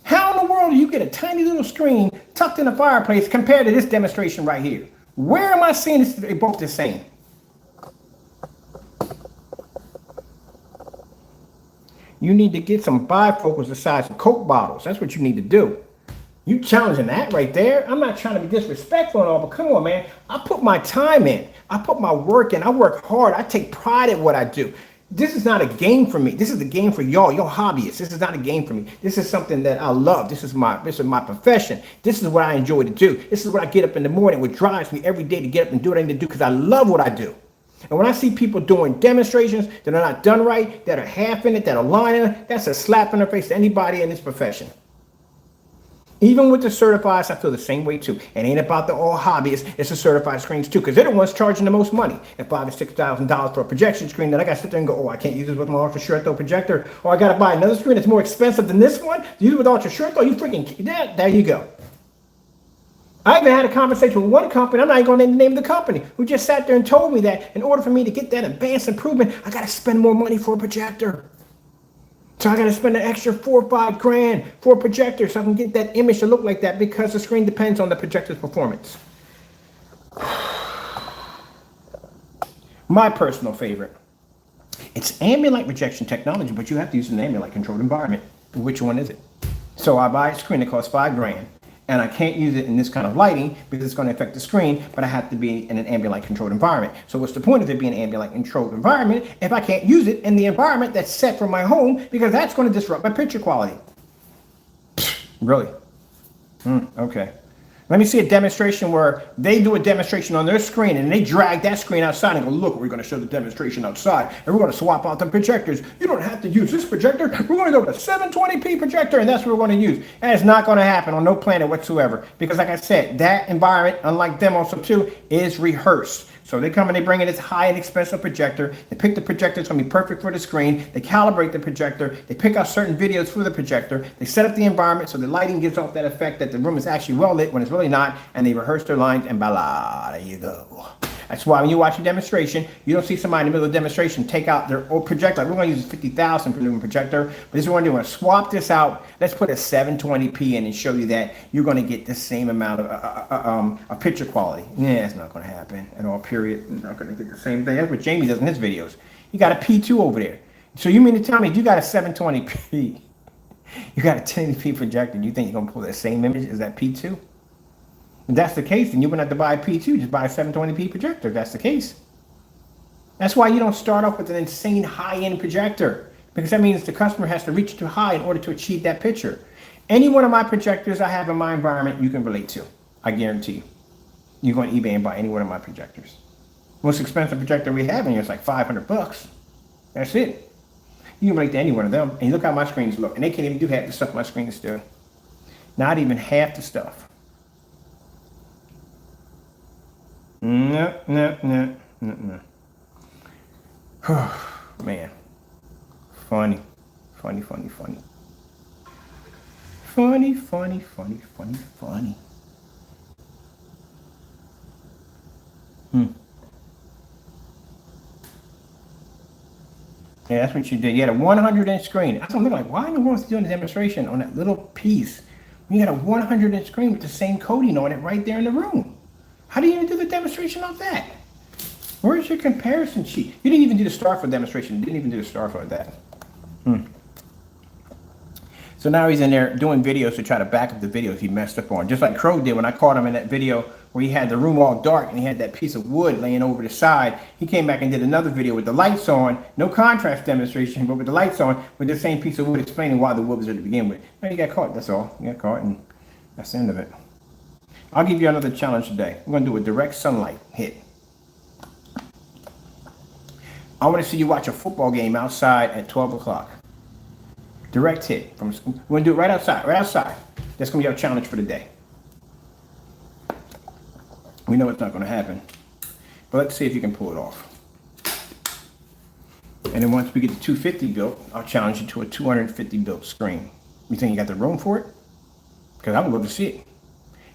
How in the world do you get a tiny little screen tucked in a fireplace compared to this demonstration right here? Where am I seeing this? They're both the same. You need to get some bifocals the size of Coke bottles. That's what you need to do. You challenging that right there? I'm not trying to be disrespectful and all, but come on, man. I put my time in. I put my work in. I work hard. I take pride in what I do. This is not a game for me. This is a game for y'all hobbyists. This is not a game for me. This is something that I love. This is my profession. This is what I enjoy to do. This is what I get up in the morning, what drives me every day to get up and do what I need to do because I love what I do. And when I see people doing demonstrations that are not done right, that are half in it, that are lying in it, that's a slap in the face to anybody in this profession. Even with the certifieds, I feel the same way too. It ain't about the all hobbyists, it's the certified screens too, because they're the ones charging the most money. At $5,000 or $6,000 for a projection screen that I got to sit there and go, oh, I can't use this with my ultra short throw projector, or I got to buy another screen that's more expensive than this one. Use it with ultra short throw, you freaking, there you go. I even had a conversation with one company, I'm not even going to name the name of the company, who just sat there and told me that in order for me to get that advanced improvement, I got to spend more money for a projector. So I got to spend an extra $4 or $5 grand for a projector so I can get that image to look like that because the screen depends on the projector's performance. My personal favorite. It's ambient light projection technology, but you have to use an ambient light controlled environment. Which one is it? So I buy a screen that costs $5 grand. And I can't use it in this kind of lighting because it's going to affect the screen, but I have to be in an ambient light controlled environment. So what's the point of it being an ambient light controlled environment if I can't use it in the environment that's set for my home because that's going to disrupt my picture quality? Really? Okay. Let me see a demonstration where they do a demonstration on their screen and they drag that screen outside and go, look, we're going to show the demonstration outside and we're going to swap out the projectors. You don't have to use this projector. We're going to go with a 720p projector and that's what we're going to use. And it's not going to happen on no planet whatsoever because like I said, that environment, unlike them also too, is rehearsed. So they come and they bring in this high and expensive projector. They pick the projector that's going to be perfect for the screen. They calibrate the projector. They pick out certain videos for the projector. They set up the environment so the lighting gives off that effect that the room is actually well lit when it's really not. And they rehearse their lines and voila, there you go. That's why when you watch a demonstration, you don't see somebody in the middle of the demonstration take out their old projector. Like we're going to use a 50,000 for the projector, but this is what we're going to do. We're going to swap this out. Let's put a 720p in and show you that you're going to get the same amount of picture quality. Yeah, it's not going to happen at all, period. You're not going to get the same thing. That's what Jamie does in his videos. You got a P2 over there. So you mean to tell me you got a 720p, you got a 1080p projector, you think you're going to pull that same image as that P2? If that's the case, then you wouldn't have to buy a P2, just buy a 720p projector if that's the case. That's why you don't start off with an insane high-end projector, because that means the customer has to reach too high in order to achieve that picture. Any one of my projectors I have in my environment, you can relate to. I guarantee you. You go on eBay and buy any one of my projectors. Most expensive projector we have in here is like $500. That's it. You can relate to any one of them, and you look how my screens look, and they can't even do half the stuff my screens do. Not even half the stuff. No. Man. Funny. Yeah, that's what you did. You had a 100-inch screen. I'm looking like, why in the world is he doing a demonstration on that little piece? You had a 100-inch screen with the same coating on it right there in the room. How do you even do the demonstration of that? Where's your comparison sheet? You didn't even do the Starfield demonstration. You didn't even do the Starfield of that. So now he's in there doing videos to try to back up the videos he messed up on. Just like Crow did when I caught him in that video where he had the room all dark and he had that piece of wood laying over the side. He came back and did another video with the lights on. No contrast demonstration, but with the lights on with the same piece of wood explaining why the wood was there to begin with. Now you got caught, that's all. You got caught and that's the end of it. I'll give you another challenge today. We're going to do a direct sunlight hit. I want to see you watch a football game outside at 12 o'clock. Direct hit. We're going to do it right outside. That's going to be our challenge for the day. We know it's not going to happen. But let's see if you can pull it off. And then once we get the 250 built, I'll challenge you to a 250 built screen. You think you got the room for it? Because I would love to see it.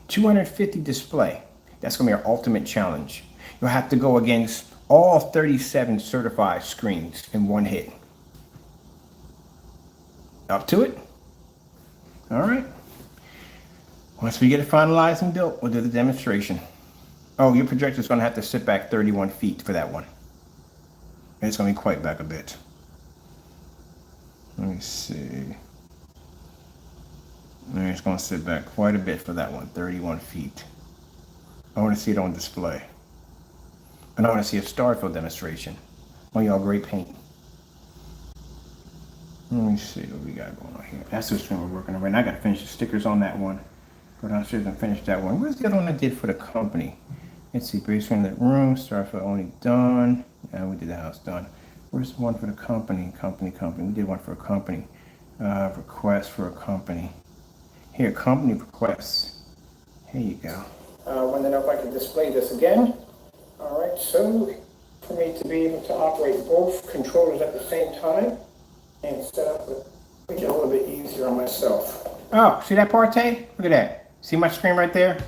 250 display. That's going to be our ultimate challenge. You'll have to go against all 37 certified screens in one hit. Up to it? All right. Once we get it finalized and built, we'll do the demonstration. Oh, your projector's going to have to sit back 31 feet for that one. It's going to be quite back a bit. Let me see. And it's going to sit back quite a bit for that one, 31 feet. I want to see it on display. And I want to see a Starfield demonstration on y'all great paint. Let me see what we got going on here. That's the screen we're working on right now. I got to finish the stickers on that one. Go downstairs and finish that one. Where's the other one I did for the company? Let's see, base screen, that room, Starfield only done. And we did the house done. Where's the one for the company? Company. We did one for a company. Request for a company. Here, company requests. Here you go. I want to know if I can display this again. All right, so for me to be able to operate both controllers at the same time and set up make it a little bit easier on myself. Oh, see that partay? Look at that. See my screen right there?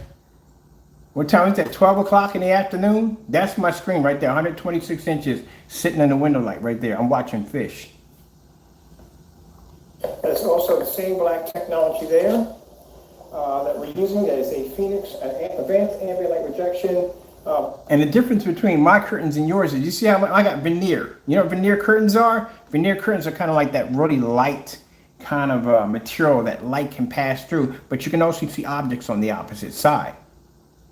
What time is that? 12 o'clock in the afternoon? That's my screen right there, 126 inches, sitting in the window light right there. I'm watching fish. There's also the same black technology there that we're using. That is a Phoenix advanced ambient light rejection. And the difference between my curtains and yours is, you see how I got veneer. You know what veneer curtains are? Veneer curtains are kind of like that really light kind of material that light can pass through, but you can also see objects on the opposite side.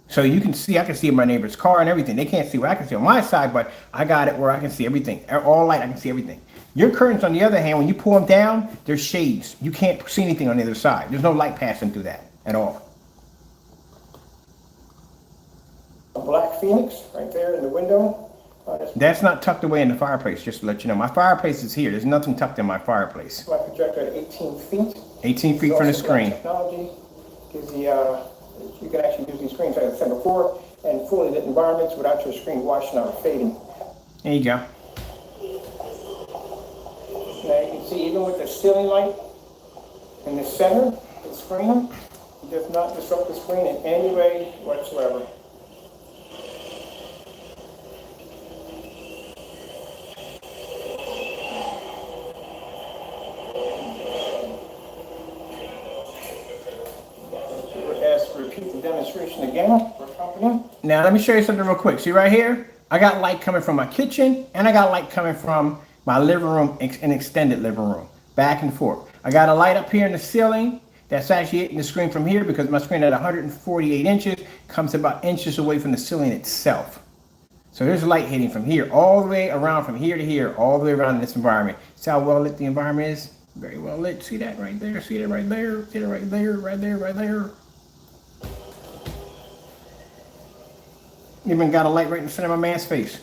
So you can see, I can see in my neighbor's car and everything. They can't see what I can see on my side, but I got it where I can see everything. All light, I can see everything. Your curtains, on the other hand, when you pull them down, there's shades. You can't see anything on the other side. There's no light passing through that at all. A black Phoenix right there in the window. That's not tucked away in the fireplace, just to let you know. My fireplace is here. There's nothing tucked in my fireplace. My projector at 18 feet. 18 feet from the screen. Technology gives the, you can actually use these screens, like I said before, in fully lit environments without your screen washing out or fading. There you go. Now you can see even with the ceiling light in the center of the screen, it does not disrupt the screen in any way whatsoever. Repeat the demonstration again for company. Now let me show you something real quick. See right here? I got light coming from my kitchen and I got light coming from my living room, an extended living room, back and forth. I got a light up here in the ceiling that's actually hitting the screen from here because my screen at 148 inches comes about inches away from the ceiling itself. So there's light hitting from here all the way around, from here to here, all the way around in this environment. See how well lit the environment is? Very well lit. See that right there? See that right there? See that right there? Right there? Right there? Even got a light right in the center of my man's face.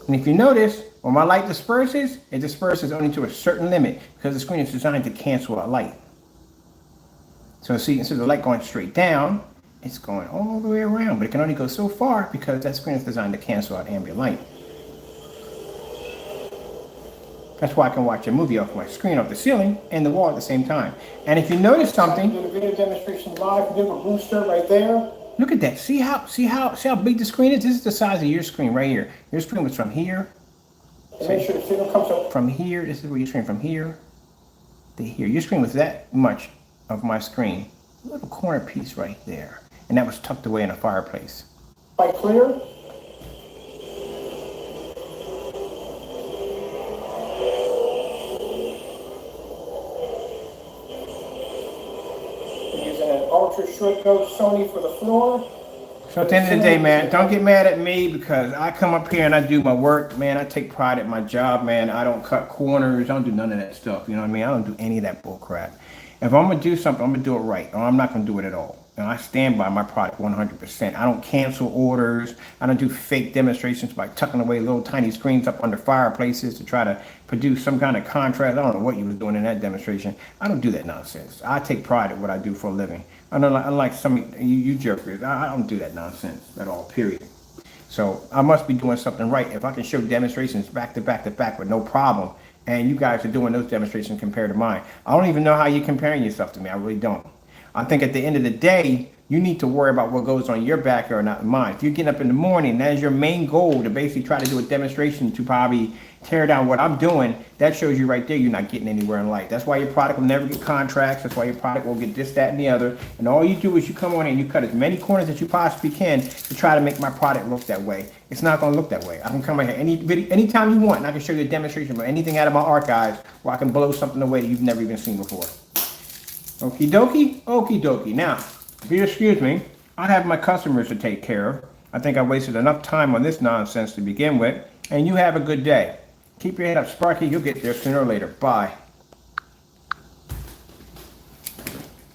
And if you notice, when my light disperses, it disperses only to a certain limit because the screen is designed to cancel out light. So see, instead of the light going straight down, it's going all the way around, but it can only go so far because that screen is designed to cancel out ambient light. That's why I can watch a movie off my screen, off the ceiling, and the wall at the same time. And if you notice something, Do the video demonstration live. Do a booster right there. look at that. See how big the screen is? This is the size of your screen right here. Your screen was from here. And make sure the signal comes up. From here, this is where your screen from here to here. Your screen was that much of my screen. A little corner piece right there. And that was tucked away in a fireplace. Quite clear. Ultra short coat Sony for the floor. So at the end of the day, man, don't get mad at me because I come up here and I do my work, man. I take pride at my job, man. I don't cut corners. I don't do none of that stuff. You know what I mean? I don't do any of that bull crap. If I'm going to do something, I'm going to do it right, or I'm not going to do it at all. And I stand by my product 100%. I don't cancel orders. I don't do fake demonstrations by tucking away little tiny screens up under fireplaces to try to produce some kind of contrast. I don't know what you was doing in that demonstration. I don't do that nonsense. I take pride at what I do for a living. Unlike some you jokers, I don't do that nonsense at all, period. So I must be doing something right. If I can show demonstrations back to back to back with no problem, and you guys are doing those demonstrations compared to mine, I don't even know how you're comparing yourself to me. I really don't. I think at the end of the day, You need to worry about what goes on in your backyard, not mine. If you're getting up in the morning, that is your main goal to basically try to do a demonstration to probably tear down what I'm doing. That shows you right there you're not getting anywhere in life. That's why your product will never get contracts. That's why your product will get this, that, and the other. And all you do is you come on and you cut as many corners as you possibly can to try to make my product look that way. It's not going to look that way. I can come in here anytime you want, and I can show you a demonstration of anything out of my archives where I can blow something away that you've never even seen before. Okie dokie, okie dokie. Now, if you excuse me, I have my customers to take care of. I think I wasted enough time on this nonsense to begin with, and you have a good day. Keep your head up, Sparky. You'll get there sooner or later. Bye.